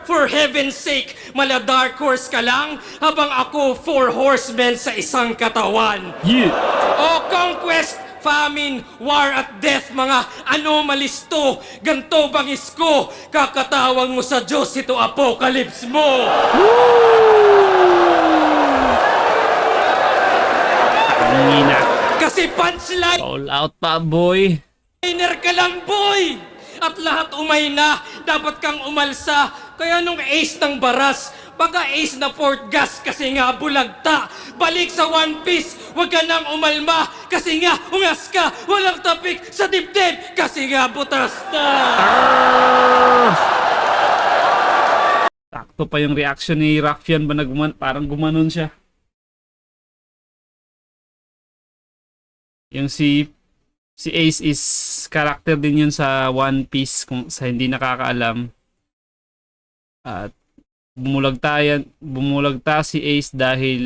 for heaven's sake. Mala dark horse ka lang habang ako 4 horsemen sa isang katawan. Yeah. O conquest, famine, war at death, mga anomalies to. Ganto bangis ko, kakatawag mo sa Diyos, ito apocalypse mo. Kanina. Kasi punchline All out pa, boy. ka lang, boy! At lahat umay na, dapat kang umalsa. Kaya nung ace ng baras, Baka ace na fourth gas kasi nga bulagta. Balik sa One Piece, huwag ka nang umalma. Kasi nga ungas ka, walang tapik sa dibdib. Kasi nga butas na. Sakto pa yung reaction ni Raffian ba na parang gumanon siya. Yung si Ace is character din yun sa One Piece kung sa hindi nakakaalam. At bumulagta si Ace dahil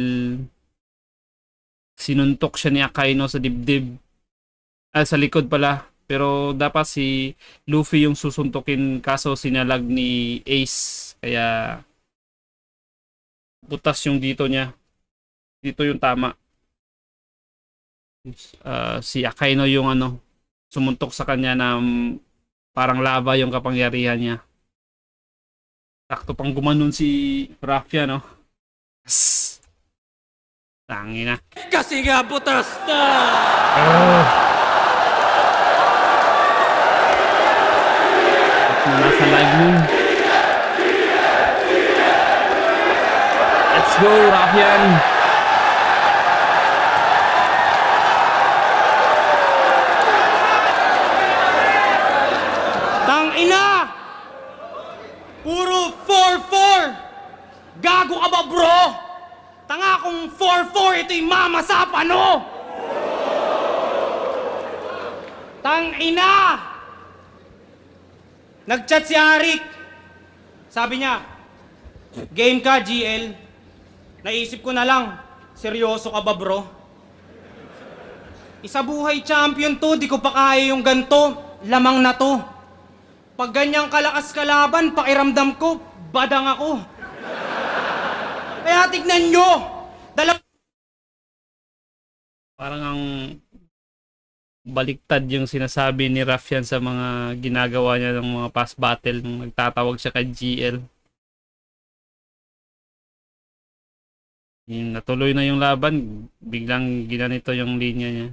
sinuntok siya ni Akaino sa dibdib. Sa likod pala. Pero dapat si Luffy yung susuntukin kaso sinalag ni Ace. Kaya butas yung dito niya. Dito yung tama. Si Akaino yung sumuntok sa kanya na parang lava yung kapangyarihan niya. Sakto pang gumanon si Rafia, no? Yes. Tangina. Kasi nga butas na. Nasa live nun. Let's go, Rafian! Tangina! Puro 4-4! Gago ka ba, bro? Tanga kung 4-4, ito'y mama sa pano! Tangina! Nag-chat si Arik. Sabi niya, game ka, GL. Naisip ko na lang, seryoso ka ba, bro? Isa buhay champion to, di ko pa kaya yung ganto. Lamang na to. Pag ganyang kalakas kalaban, pakiramdam ko, badang ako. Kaya tignan nyo, Parang ang baliktad yung sinasabi ni Raffian sa mga ginagawa niya ng mga past battle nung nagtatawag siya kay GL. Yung natuloy na yung laban, biglang ginanito yung linya niya.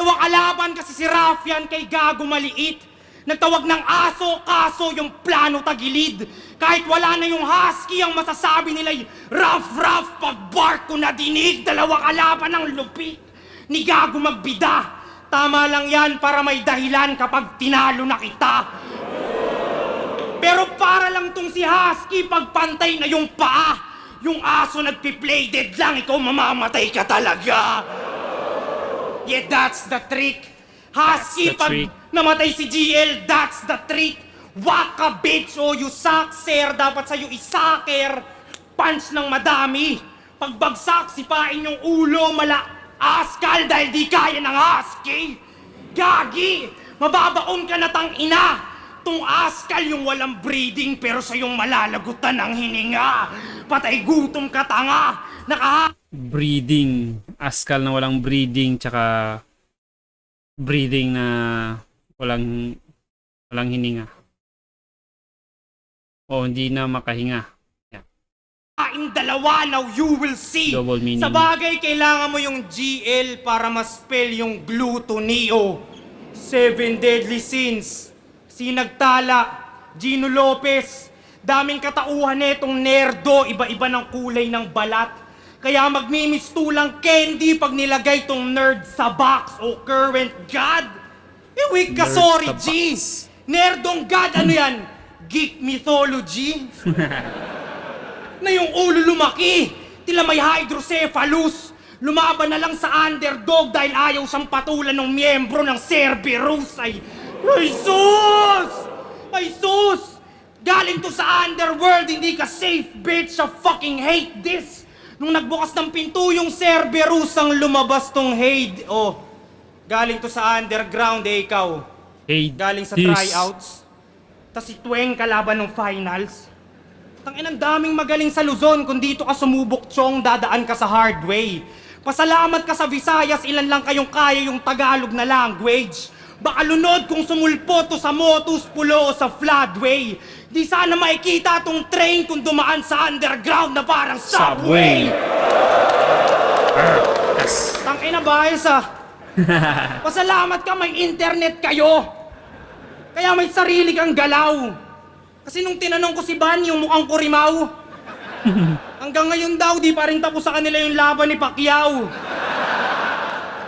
dalawang kalaban kasi si Raffian kay Gago maliit. Nagtawag ng aso, kaso yung plano tagilid. Kahit wala na yung husky, ang masasabi nila'y rough pag bark ko na dinig. Dalawang kalaban ng lupit ni Gago magbida. Tama lang yan para may dahilan kapag tinalo na kita. Pero para lang tong si husky pagpantay na yung paa. Yung aso nagpi-play dead lang, ikaw mamamatay ka talaga. Yeah, that's the trick. Husky, That's the pag trick. namatay si GL, that's the trick. Waka, bitch, o you suck, sir. Dapat sa'yo isaker. Punch ng madami. Pagbagsak, sipain yung ulo, askal dahil di kaya ng husky. Gagi, mababaon ka na tangina. Tung askal yung walang breeding pero sa'yong malalagutan ang hininga. Patay gutom ka tanga. Breeding. Askal na walang breeding, tsaka breeding na walang hininga. O hindi na makahinga. Kain dalawa, now you will see. Double meaning. Sa bagay, kailangan mo yung GL para ma-spell yung glutonio. 7 deadly sins. Sinagtala, Gino Lopez. Daming katauhan netong nerdo, iba-iba ng kulay ng balat. Kaya magmimistulang candy pag nilagay tong nerd sa box o current god. Weak ka, Nerd sorry, sa G. Nerdong god, ano yan? Geek mythology? Na yung ulo lumaki, tila may hydrocephalus. Lumaban na lang sa underdog dahil ayaw siyang patulan ng miyembro ng Cerberus. Ay sus! Ay sus! Galing to sa underworld, hindi ka safe, bitch. I fucking hate this. Nung nagbukas ng pinto yung Cerberus ang lumabas tong Hade. Oh, galing to sa underground ikaw. Hey, Galing sa this. tryouts. Tas si Tweng kalaban ng finals. Tangin, ang daming magaling sa Luzon. Kung dito ka sumubok, Chong, dadaan ka sa hard way. Pasalamat ka sa Visayas, ilan lang kayong kaya yung Tagalog na language. Baka lunod kung sumulpo to sa Motus, Pulo o sa floodway. Di sana makikita tong train kung dumaan sa underground na parang subway. Tangina bayos Pasalamat ka may internet kayo. Kaya may sarili kang galaw. Kasi nung tinanong ko si Van, yung mukhang kurimaw. Hanggang ngayon daw, di pa rin tapos sa kanila yung laban ni Pacquiao.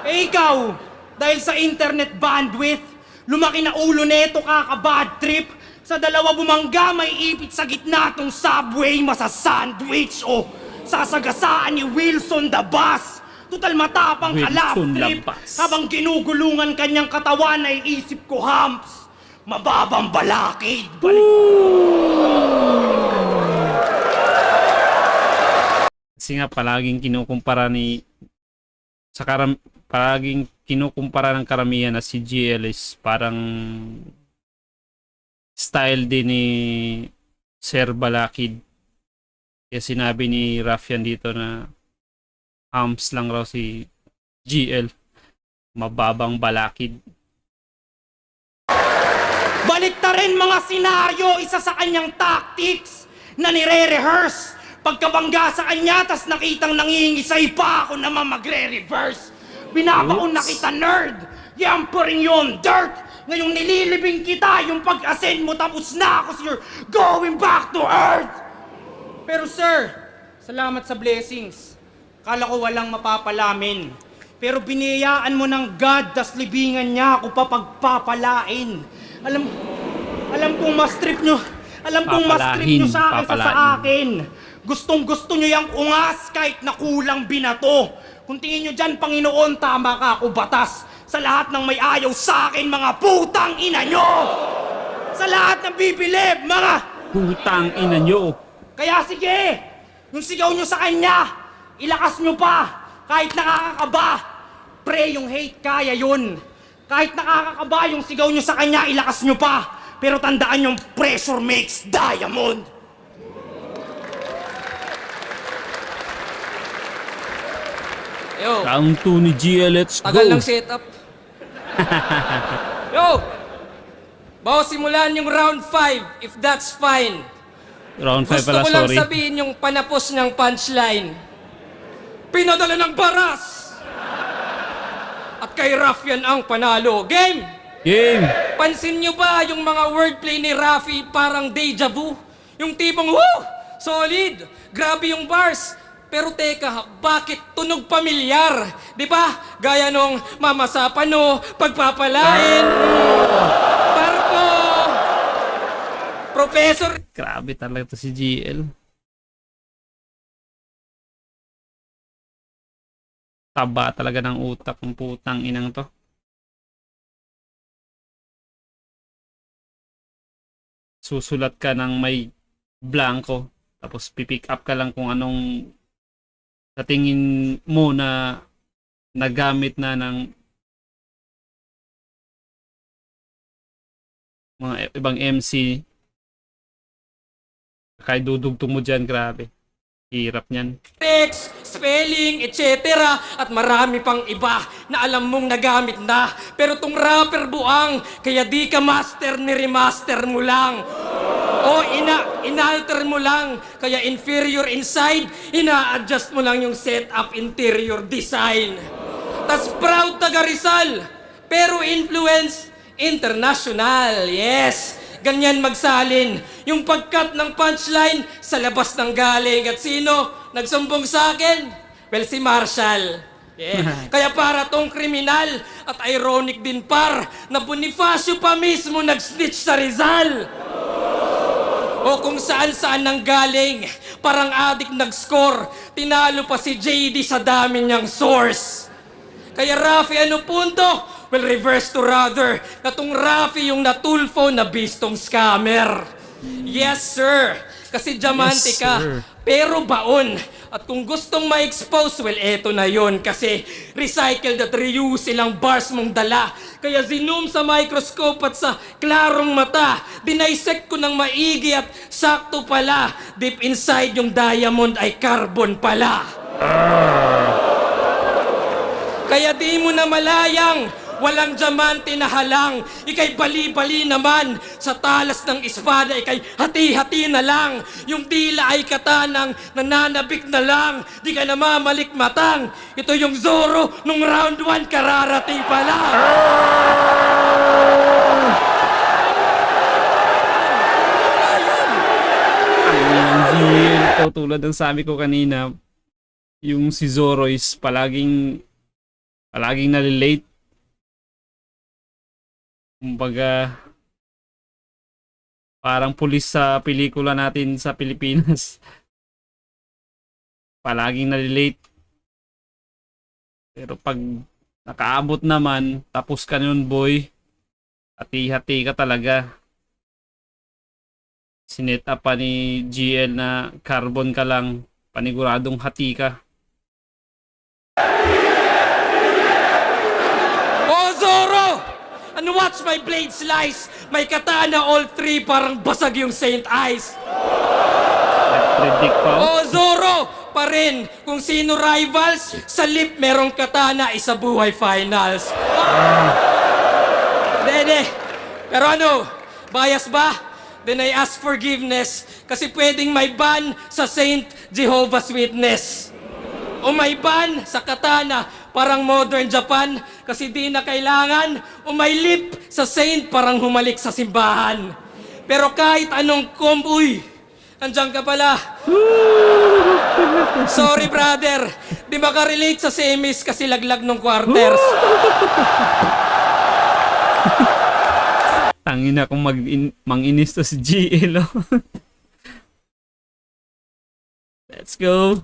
Eh ikaw, dahil sa internet bandwidth, lumaki na ulo neto kaka-bad trip. Sa dalawa bumangga, may ipit sa gitna tong subway, masasandwich o sasagasaan ni Wilson the Bus. Total matapang kalap Wilson trip. Labas. Habang ginugulungan kanyang katawan ay isip ko, Humps, mababang balakid. Kasi nga palaging kinukumpara ni palaging kinukumpara ng karamihan na si GL is parang style din ni Sir Balakid. Kaya sinabi ni Raffian dito na Humps lang raw si GL. Mababang balakid. Balik ta rin mga senaryo, isa sa kanyang tactics na nire-rehearse. Pagkabangga sa kanya, tas nakitang nangingisay pa ako naman magre-reverse. Binabaon na kita, nerd! Yamparing yon, dirt! Ngayong nililibing kita, yung pag-ascend mo tapos na ako, so you're going back to earth! Pero sir, salamat sa blessings. Kala ko walang mapapalamin. Pero biniyayaan mo ng God, tas libingan niya ako papagpapalain. Alam kong mas trip nyo. Alam kong mas trip nyo sa akin sa akin. Gustong gusto nyo yung ungas kahit na kulang binato. Kung tingin nyo dyan, Panginoon, tama ka ako batas. Sa lahat ng may ayaw sa akin, mga putang ina nyo! Sa lahat ng bibilib, mga... Putang ina nyo. Kaya sige, yung sigaw nyo sa kanya, ilakas nyo pa, kahit nakakakaba. Pre, yung hate, kaya yun. Kahit nakakakaba yung sigaw nyo sa kanya, ilakas nyo pa. Pero tandaan yung pressure makes diamond. Yo, Round 2 ni GL, let's go. tagal ng setup. Yo! Bawa simulan yung round 5, if that's fine. Round 5 Gusto pala, ko lang sorry. sabihin yung panapos niyang punchline. Pinadala ng baras! At kay Raffian ang panalo. Game! Game! Pansin niyo ba yung mga wordplay ni Rafi parang deja vu? Yung tipong, woo! Solid! Grabe yung bars! Pero teka, bakit tunog pamilyar? Di ba? Gaya nung mamasapan o pagpapalain. Parko! Professor Grabe talaga to si GL. Taba talaga ng utak ng putang inang to. Susulat ka ng may blanco, tapos pipick up ka lang kung anong sa tingin mo na nagamit na ng mga ibang MC. Kahit dudugtong mo dyan, grabe. Hirap niyan. text, spelling, etc. At marami pang iba na alam mong nagamit na. Pero tong rapper buang, kaya di ka master ni remaster mo lang. O inalter mo lang, kaya inferior inside, ina-adjust mo lang yung setup interior design. Tas proud taga Rizal, pero influence international, yes. Ganyan magsalin. Yung pagkat ng punchline sa labas ng galing. At sino nagsumbong sa akin? Well, si Marshall. Yeah. Kaya para tong kriminal at ironic din par na Bonifacio pa mismo nag-snitch sa Rizal. O kung saan-saan nang galing, parang adik nag-score, tinalo pa si JD sa dami niyang source. Kaya Rafi, ano punto? Well, reverse to rather, na tong Rafi yung natulfo na bistong scammer. Yes, sir. Kasi diamante Yes, ka, sir. pero baon. At kung gustong ma-expose, well, eto na yon. Kasi recycled at reuse ilang bars mong dala. Kaya zoom sa microscope at sa klarong mata, dinaisect ko ng maigi at sakto pala. Deep inside yung diamond ay carbon pala. Kaya di mo na malayang, walang diamante na halang. Ika'y bali-bali naman, sa talas ng espada, ika'y hati-hati na lang. Yung dila ay katanang, nananabik na lang. Di ka na mamalikmatang. Ito yung Zorro, nung round 1 kararating pa lang. ito tulad ng sabi ko kanina, yung si Zoro is palaging nalilate. Kumbaga, parang pulis sa pelikula natin sa Pilipinas. Palaging nalilate. Pero pag nakaabot naman, tapos ka nun boy, hati-hati ka talaga. Sinet up pa ni GL na carbon ka lang, paniguradong hati ka. Oh, Zoro! And watch my blade slice! May katana all three, parang basag yung Saint Ice. Predict pa. Oh, Zoro! Pa rin, kung sino rivals, sa lip merong katana, isa buhay finals. Dede, pero ano, bias ba? Then I ask forgiveness kasi pwedeng may ban sa Saint Jehovah's Witness. O may ban sa katana, parang modern Japan kasi di na kailangan. O may lip sa Saint, parang humalik sa simbahan. Pero kahit anong komboy, andyan ka pala. Sorry brother, di makarelate sa semis kasi laglag ng quarters. Tangina kung manginis to si GL. Oh. Let's go.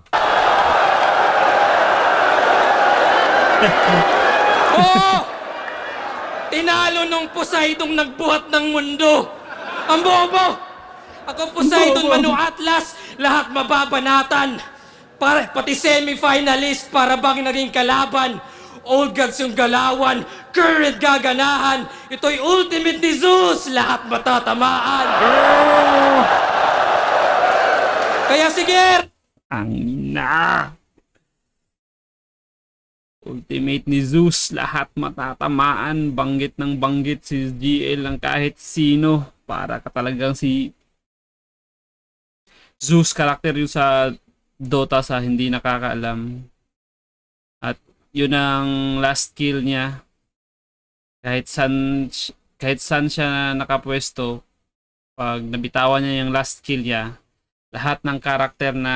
Oh! Tinalo nung Poseidong nagbuhat ng mundo. Ang bobo! Ako Poseidon, Manu Atlas, lahat mababanatan. Pati semi-finalist para bang naging kalaban. Old gods yung galawan, current gaganahan. Ito'y ultimate ni Zeus, lahat matatamaan. Kaya sige! Ang ina. Ultimate ni Zeus, lahat matatamaan. Banggit ng banggit si GL ng kahit sino. Para ka talagang si Zeus karakter yung sa Dota sa hindi nakakaalam. At yun ang last kill niya. Kahit saan siya nakapwesto, pag nabitawan niya yung last kill niya, lahat ng karakter na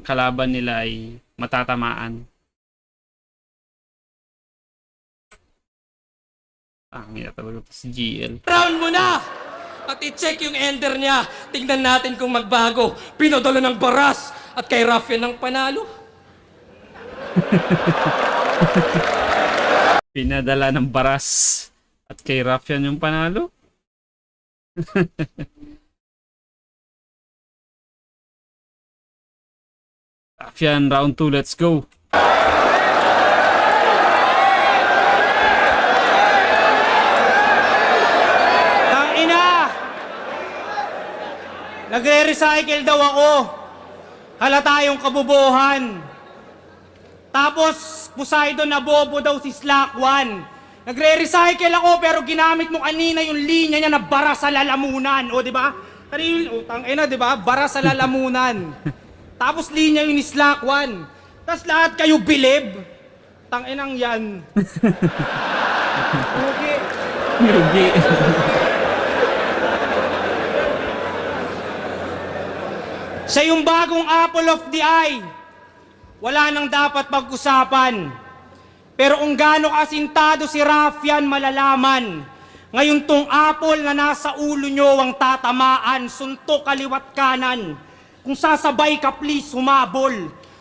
kalaban nila ay matatamaan. Tangina talaga to si GL. Round mo na! At i-check yung ender niya. Tingnan natin kung magbago. Pinadala ng baras at kay Raffian ng panalo. Pinadala ng baras at kay Raffian yung panalo. Raffian, round 2, let's go. Tangina! Nagre-recycle daw ako. Halata yung kabubuhan. Tapos, Poseidon na bobo daw si Slack 1. Nagre-recycle ako pero ginamit mo kanina yung linya niya na bara sa lalamunan. O, di ba? Kanina, tangina, di ba? Bara sa lalamunan. Tapos linya yung ni Slack 1. Tapos lahat kayo bilib. Tanginang yan. Okay. Yugi. Siya yung bagong apple of the eye. Wala nang dapat pag-usapan. Pero kung gaano kasintado si Raffian malalaman. Ngayon tong apple na nasa ulo nyo ang tatamaan, suntok kaliwat kanan. Kung sasabay ka please humabol.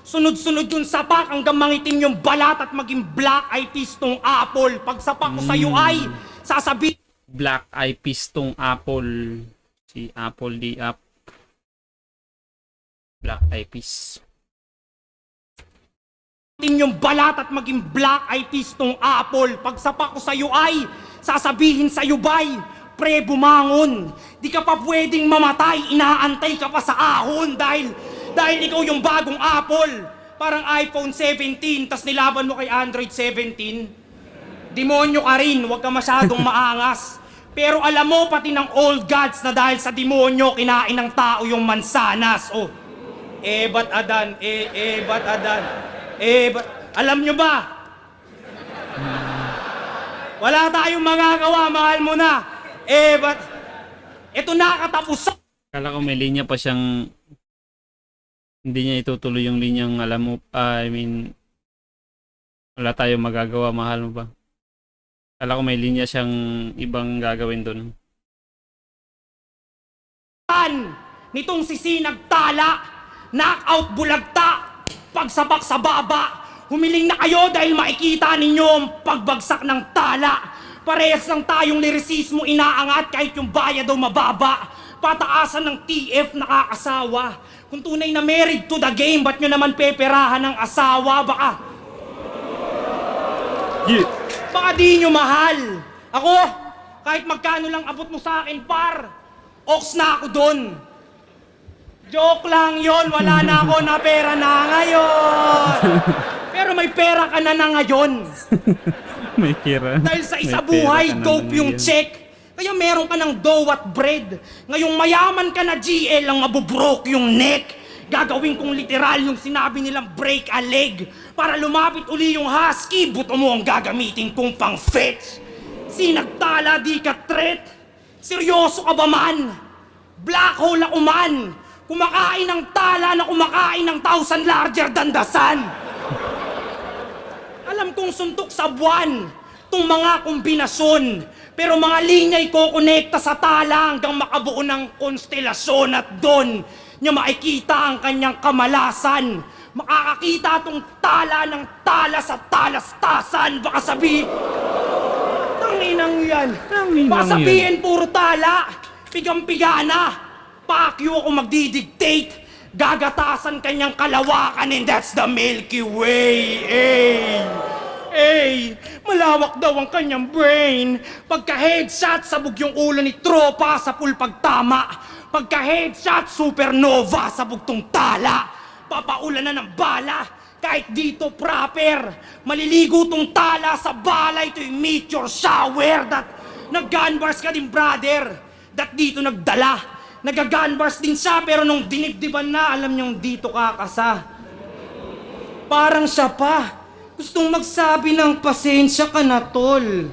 Sunod-sunod yung sapak hanggang mangitim yung balat at maging black eye peas tong apple. Pag sapak ko sa'yo ay sasabi... Black eye peas tong apple. Si Apple di up. Black eye peas. yung balat at maging black eye peas tong apple. Pag sapak ko sa'yo ay sasabihin sa'yo bay, pre bumangon. Di ka pa pwedeng mamatay, inaantay ka pa sa ahon dahil ikaw yung bagong apple. Parang iPhone 17, tas nilaban mo kay Android 17. Demonyo ka rin, huwag ka masyadong maangas. Pero alam mo pati ng old gods na dahil sa demonyo kinain ng tao yung mansanas. Oh, ba't Adan? Ba't Adan? Alam nyo ba? Wala tayong magagawa, mahal mo na. Ba't? Ito nakatapos sa... Kala ko may linya pa siyang hindi niya itutuloy yung linyang alam mo, wala tayong magagawa, mahal mo ba? Kala ko may linya siyang ibang gagawin doon. Nitong si Sinagtala, knockout bulagta, pagsabak sa baba, humiling na kayo dahil makikita ninyo ang pagbagsak ng tala. Parehas lang tayong lirisismo inaangat kahit yung bayad daw mababa. Pataasan ng TF nakakasawa. Kung tunay na married to the game, ba't nyo naman peperahan ng asawa? Baka di nyo mahal. Ako, kahit magkano lang abot mo sa akin, par, ox na ako dun. Joke lang yon, wala na ako na pera na ngayon. Pero may pera ka na ngayon. May kira. Dahil sa isa May pera buhay, ka na dope naman yung yan. check. Kaya meron ka ng dough at bread. Ngayong mayaman ka na GL, ang mabubroke yung neck. Gagawin kong literal yung sinabi nilang break a leg. Para lumapit uli yung husky, buto mo ang gagamitin kong pang-fetch. Sinagtala, di ka threat. Seryoso ka ba man? Black hole ako man. Kumakain ng tala na kumakain ng 1,000 larger than the sun. Alam kong suntok sa buwan, itong mga kombinasyon. Pero mga linya'y kukonekta sa tala hanggang makabuo ng konstelasyon at doon niya makikita ang kanyang kamalasan. Makakakita itong tala ng tala sa talastasan. Baka sabi, tanginang yan. Baka sabihin puro tala, pigang-pigana. Pakyo ako magdidictate. Gagatasan kanyang kalawakan and that's the Milky Way. Malawak daw ang kanyang brain. Pagka-headshot, sabog yung ulo ni tropa sa full pagtama. Pagka-headshot, supernova, sabog tong tala. Papaulan na ng bala. Kahit dito proper, maliligo tong tala sa bala. Ito yung meteor shower. Nag-gunbars ka din, brother. Dat dito nagdala. Nag-gunbars din siya, pero nung dinibdiban na, alam niyong dito kakasa. Parang siya pa. Gustong magsabi ng pasensya ka na, tol.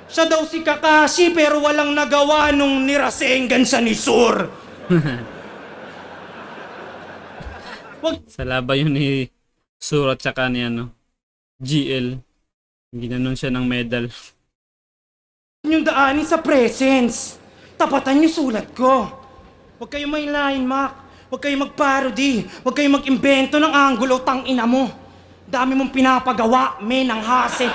Siya daw si Kakashi, pero walang nagawa nung nirasengan siya ni Sur. Sa laban yun ni Sur at saka ni GL. Ginanon siya ng medal. Yung daanin sa presence. Tapatan niyo sulat ko. Huwag kayo may line, Mac. Huwag kayo mag-parody. Huwag kayo mag-imbento ng anggulo, tang-ina mo. Dami mong pinapagawa, men ang hassle.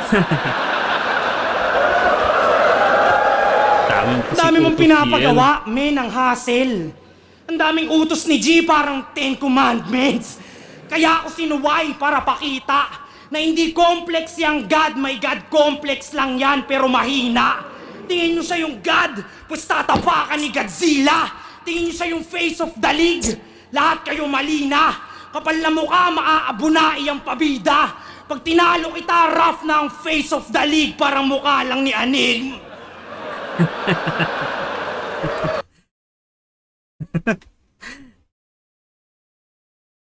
Dami mong pinapagawa, men ang hassle. Ang daming utos ni G, parang 10 commandments. Kaya ako sinuway para pakita na hindi complex yung God. May God complex lang yan, pero mahina. Tingin nyo siya yung God, pues tatapakan ni Godzilla. Tingin nyo siya yung face of the league. Lahat kayo mali na. Kapal na mukha, maaabunai ang pabida. Pag tinalo kita, rough na ang face of the league. Parang mukha lang ni Anig.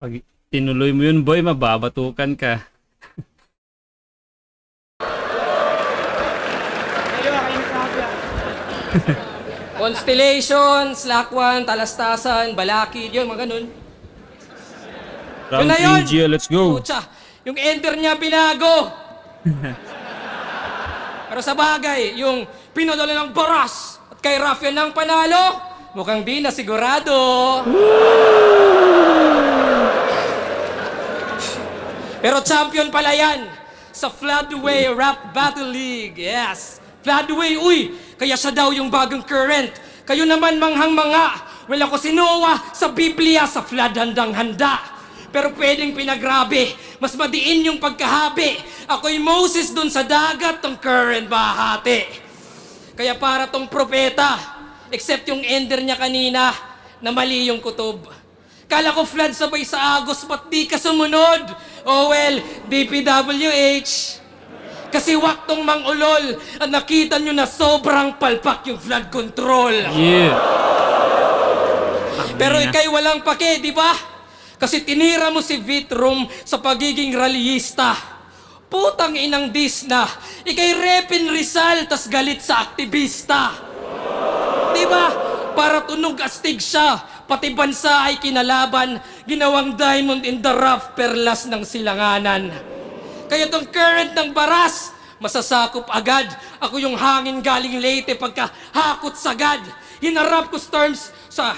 Pag tinuloy mo yun, boy, mababatukan ka. Constellations, Lakwan, Talastasan, Balakid, yun, mga ganun. Round Yun na 3, yun. GL, let's go. Pucha, yung enter niya binago. Pero sa bagay, yung pinadala ng baras at kay Rafael ng panalo, mukhang di na sigurado. Pero champion pala yan sa Floodway Rap Battle League. Yes, Floodway, uy, kaya siya daw yung bagong current. Kayo naman manghang-manga. Wala ko si Noah sa Biblia, sa flood handang-handa. Pero pwedeng pinagrabe, mas madiin yung pagkahabi. Ako'y Moses dun sa dagat, tong current bahati. Kaya para tong propeta, except yung ender niya kanina, na mali yung kutob. Kala ko flood sabay sa Agos, ba't di ka sumunod? Oh well, DPWH. Kasi waktong mangulol at nakita nyo na sobrang palpak yung flood control. Yeah. Pero ikay walang pake, di ba? Kasi tinira mo si Vitrum sa pagiging rallyista. Putang inang dis na. Ikay Repin Rizal tas galit sa aktivista. Di ba? Para tunog astig siya. pati bansa ay kinalaban, ginawang diamond in the rough, perlas ng silanganan. Kaya tong current ng baras, masasakop agad. Ako yung hangin galing Leyte pagkahakot sagad. Hinarap ko storms sa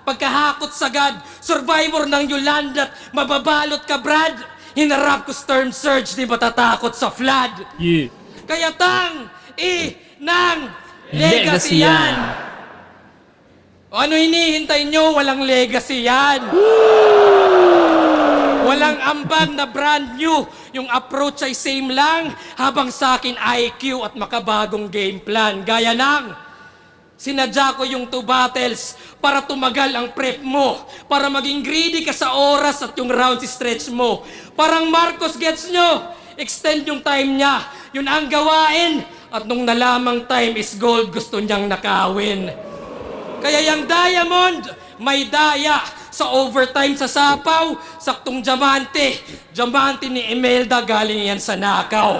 pagkahakot sagad. Survivor ng Yolanda at mababalot ka, Brad. Hinarap ko storm surge, di matatakot sa flood. Yeah. Kaya ng legacy yan. O ano hinihintay nyo? Walang legacy yan. Walang ambag na brand new. Yung approach ay same lang, habang sa akin IQ at makabagong game plan. Gaya ng sinadya ko yung 2 battles para tumagal ang prep mo, para maging greedy ka sa oras at yung rounds stretch mo. Parang Marcos, gets nyo? Extend yung time niya, yun ang gawain. At nung nalamang time is gold, gusto niyang nakawin. Kaya yung diamond, may daya. Sa overtime sa sapaw, saktong diamante. Diamante ni Imelda, galing yan sa nakaw.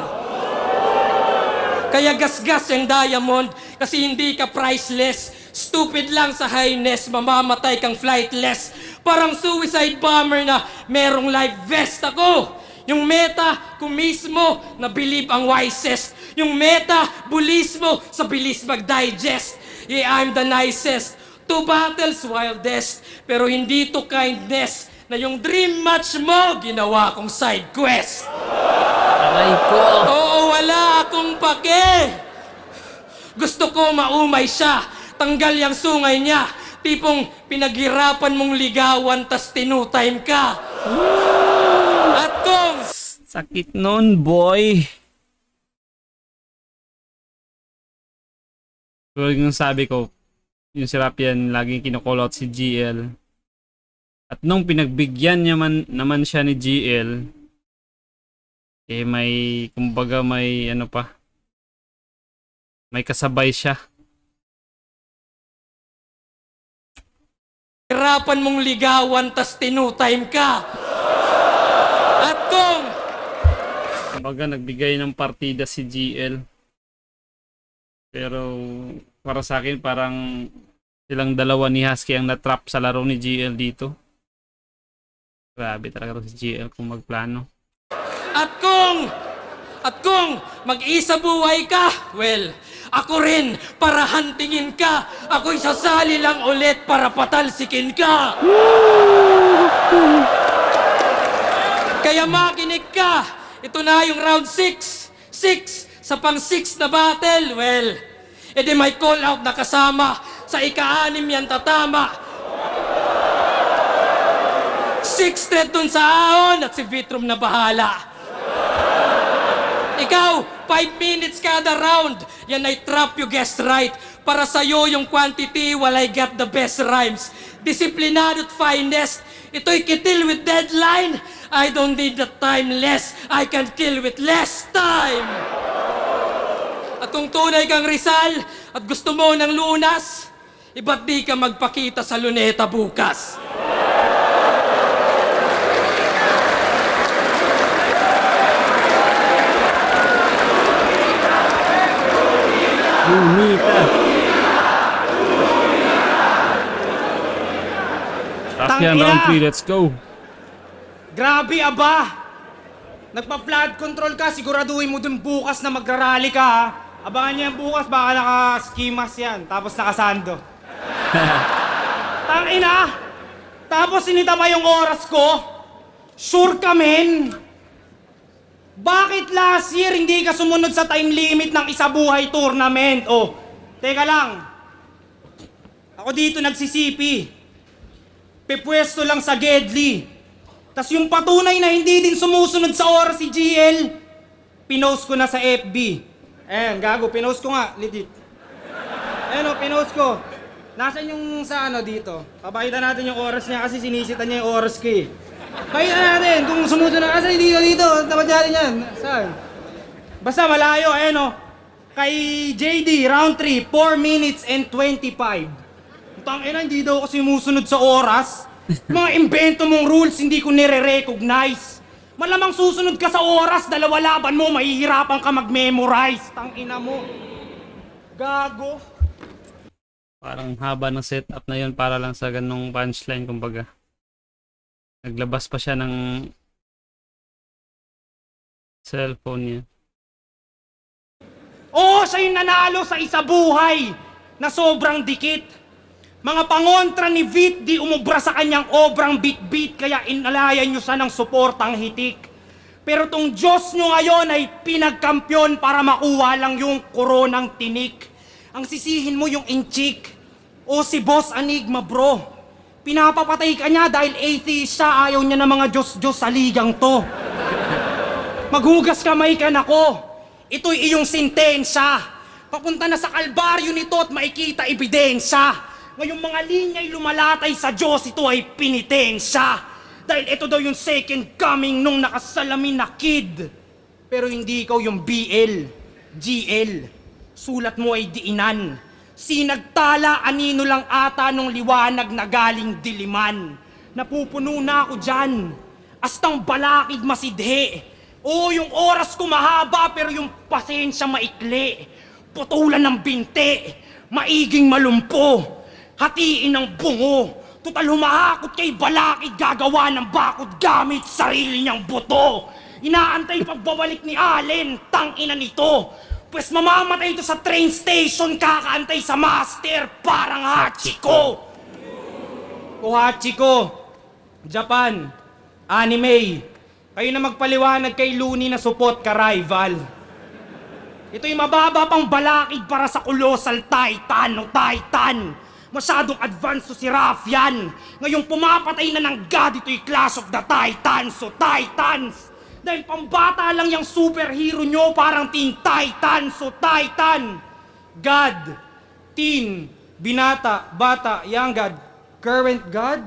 Kaya gasgas yung diamond, kasi hindi ka priceless. Stupid lang sa highness, mamamatay kang flightless. Parang suicide bomber na merong life vest ako. Yung meta ko mismo na believe ang wisest. Yung meta bulismo sa bilis mag-digest. Yeah, I'm the nicest. 2 battles wildest, pero hindi to kindness. Na yung dream match mo, ginawa kong side quest. Aray ko. Oo, wala akong pake. Gusto ko maumay siya, tanggal yung sungay niya. Tipong pinaghirapan mong ligawan, tas tinutime ka. At kung Sakit nun, boy. Pero yung sabi ko, yung si Rapian, laging kinocall out si GL. At nung pinagbigyan niya naman siya ni GL, eh may, kumbaga may ano pa, may kasabay siya. hirapan mong ligawan, tas tinutime ka. At kung Kumbaga nagbigay ng partida si GL. Pero para sa akin parang silang dalawa ni Husky ang natrap sa laro ni GL dito. Grabe talaga si GL kung magplano. At kung mag-isa buhay ka, well, ako rin para hantingin ka. Ako'y sasali lang ulit para patalsikin ka. Kaya makinig ka. Ito na yung round 6. 6 sa pang 6 na battle. Well, edi may call out na kasama. Sa ika-6 yan tatama. 6 thread dun sa ahon at si Vitrum na bahala. Ikaw, 5 minutes kada round. Yan ay trap, you guessed right. Para sa'yo yung quantity, while I got the best rhymes. Disiplinado at finest. Ito'y kitil with deadline. I don't need the time less. I can kill with less time. At kung tunay kang Rizal at gusto mo ng lunas, iba't di ka magpakita sa luneta bukas. Lunita. Tapos yan, Tangina! round 3, let's go. Grabe, aba! Nagpa-flood control ka, siguraduhin mo dun bukas na magrarally ka, ha? Abangan niyo yan bukas, baka naka-skimas yan, tapos nakasando. Tangina! Tapos sinita pa yung oras ko? Sure ka, men? Bakit last year hindi ka sumunod sa time limit ng isa buhay tournament? Oh, teka lang. Ako dito nagsisipi. Pepwesto lang sa Gedli. Tas yung patunay na hindi din sumusunod sa oras si GL, pinost ko na sa FB. Ayan, gago, pinost ko nga, legit. Ayan o, pinost ko. Nasaan yung sa ano dito? Papakita natin yung oras niya kasi sinisitan niya yung oras ko eh. Pakita natin kung sumusunod. Asan dito? Tapat natin yan. Saan? Basta malayo, ayan o. Kay JD, round 3, 4 minutes and 25. Tangina, hindi daw kasi sumusunod sa oras. Mga invento mong rules, hindi ko nire-recognize. Malamang susunod ka sa oras, dalawa laban mo, mahihirapan ka mag-memorize. Tangina mo. Gago. Parang haba ng setup na yun para lang sa ganong punchline, kumbaga. Naglabas pa siya ng cellphone niya. Oo, siya yung nanalo sa isa buhay na sobrang dikit. Mga pangontra ni Vit di umubra sa kanyang obrang bit-bit kaya inalayan nyo siya ng suportang hitik. Pero tong Diyos nyo ngayon ay pinagkampyon para makuha lang yung koronang tinik. Ang sisihin mo yung inchik. O si Boss Anigma bro. Pinapapatay ka niya dahil atheist siya, ayaw niya ng mga Diyos-Diyos sa ligang to. Maghugas kamay ka na ko. Ito'y iyong sentensya. Papunta na sa kalbaryo nito at makikita ebidensya. Ngayong mga linya'y lumalatay sa Diyos, ito ay pinitensya. Dahil ito daw yung second coming nung nakasalamin na kid. Pero hindi ikaw yung BL, GL. Sulat mo ay diinan. Sinagtala, anino lang ata nung liwanag na galing diliman. Napupuno na ako dyan. Astang balakid masidhe. Oo, yung oras ko mahaba pero yung pasensya maikli. Putulan ng binte, maiging malumpo, hatiin ng bungo. Tutal humahakot kay balakid, gagawa ng bakod gamit sarili niyang buto. Inaantay pagbabalik ni Allen, tangina nito. Pues mamamatay ito sa train station, kakaantay sa master, parang Hachiko. O Hachiko, Japan, anime. Kayo na magpaliwanag kay Looney na support ka rival. Ito'y mababa pang balakid para sa Colossal Titan o Titan. Masyadong advanced to si Raffian. Ngayong pumapatay na ng God, ito'y Clash of the Titans o Titans. Dahil pambata lang yung superhero nyo, parang Teen Titans o Titan. God, teen, binata, bata, young God, current God?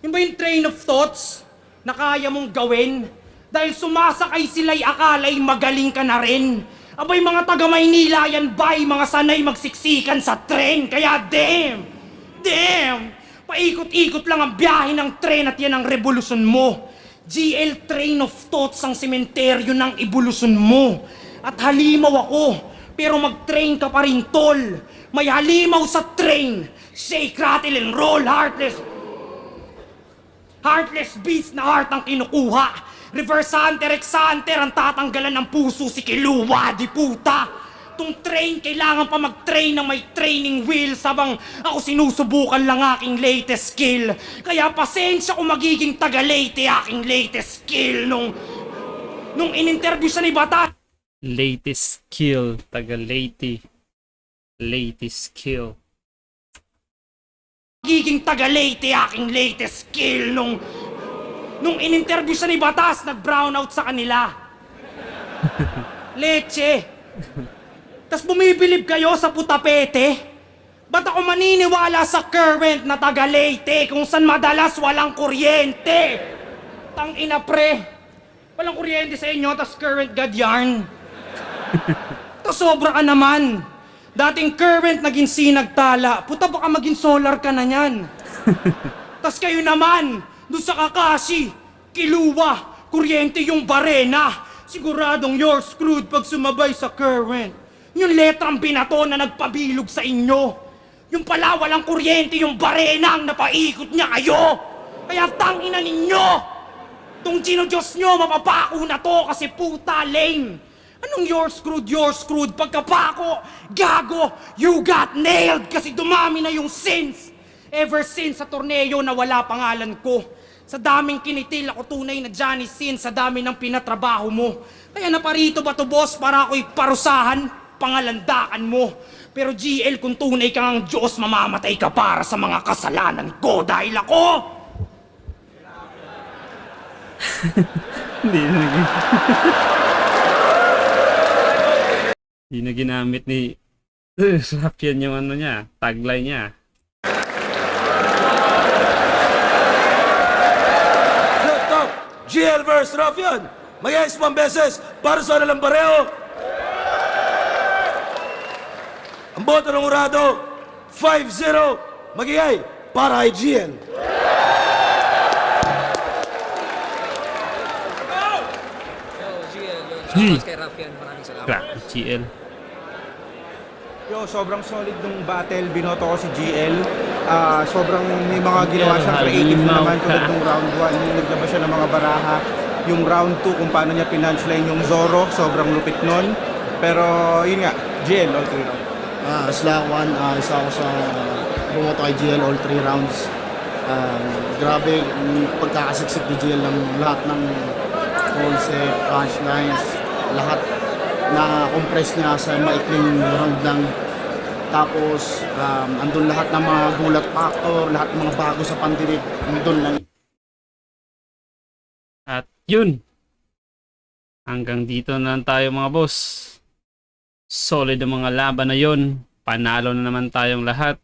Yun ba yung train of thoughts na kaya mong gawin? Dahil sumasakay sila'y akala'y magaling ka na rin. Abay mga taga Maynila yan ba'y mga sanay magsiksikan sa tren. Kaya damn, paikot-ikot lang ang biyahe ng tren at yan ang revolusyon mo. GL train of thoughts ang sementeryo ng evolusyon mo. At halimaw ako, pero mag-train ka pa rin tol. May halimaw sa train. Shake, rattle, and roll, Heartless beast na heart ang kinukuha. Reverse hunter, ex-hunter, ang tatanggalan ng puso si Kiluwa, di puta. Tung train, kailangan pa mag-train ng may training wheels habang ako sinusubukan lang aking latest skill. Kaya pasensya kung magiging taga-late aking latest skill nung in-interview siya ni Bata. Latest skill, taga-late. Latest skill. Magiging taga-late aking latest skill nung in-interview siya ni Batas, nag-brown out sa kanila. Leche. Tas bumibilib kayo sa putapete? Ba't ako maniniwala sa current na taga-Leyte kung saan madalas walang kuryente? Tangina pre, walang kuryente sa inyo, tas current God yarn. Tas sobra ka naman. Dating current naging sinagtala, puta baka maging solar ka na yan. Tas kayo naman, doon sa Kakashi, Kiluwa, kuryente yung barena. Siguradong you're screwed pag sumabay sa current. Yung letrang binato na nagpabilog sa inyo. Yung pala walang kuryente yung barena ang napaikot niya kayo. Kaya tangina ninyo. Tung Diyos nyo, mapapako na to kasi puta lame. Anong you're screwed? Pagkapako, gago, you got nailed kasi dumami na yung sins. Ever since sa torneo na wala pangalan ko. Sa daming kinitil ako tunay na Johnny Sins sa dami ng pinatrabaho mo. Kaya naparito ba to boss para ako'y parusahan, pangalandakan mo. Pero GL kung tunay kang Diyos, mamamatay ka para sa mga kasalanan ko dahil ako... Hindi na ginamit ni Raffian yung ano niya, tagline niya. GL vs. Raffian. Mag-ayos pang beses para sa nalang pareho. Ang boto ng urado, 5-0. Mag-iay para kay GL. GL, kay Raffian, maraming salamat. GL. Yo, sobrang solid nung battle. Binoto ko si GL. Sobrang may mga ginawa siyang creative na naman tulad nung round 1. Yung naglabas siya ng mga baraha. Yung round 2 kung paano niya pinunchline yung Zoro. Sobrang lupit nun. Pero yun nga, GL all 3 rounds. Slack 1, isa ako sa bumoto kay GL all 3 rounds. Grabe yung pagkakasiksik ni GL ng lahat ng concept, punchlines, lahat na compress niya sa maikling round lang. Tapos andun lahat ng mga gulat factor, lahat ng mga bago sa pandinig, andun lang. At yun. Hanggang dito na lang tayo mga boss. Solid ang mga laban na yun. Panalo na naman tayong lahat.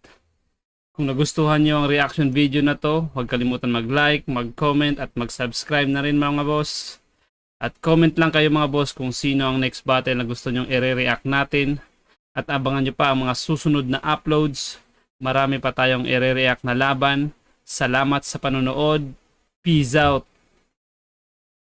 Kung nagustuhan nyo ang reaction video na to, huwag kalimutan mag-like, mag-comment at mag-subscribe na rin mga boss. At comment lang kayo mga boss kung sino ang next battle na gusto nyong i-react natin. At abangan nyo pa ang mga susunod na uploads. Marami pa tayong i-react na laban. Salamat sa panonood. Peace out.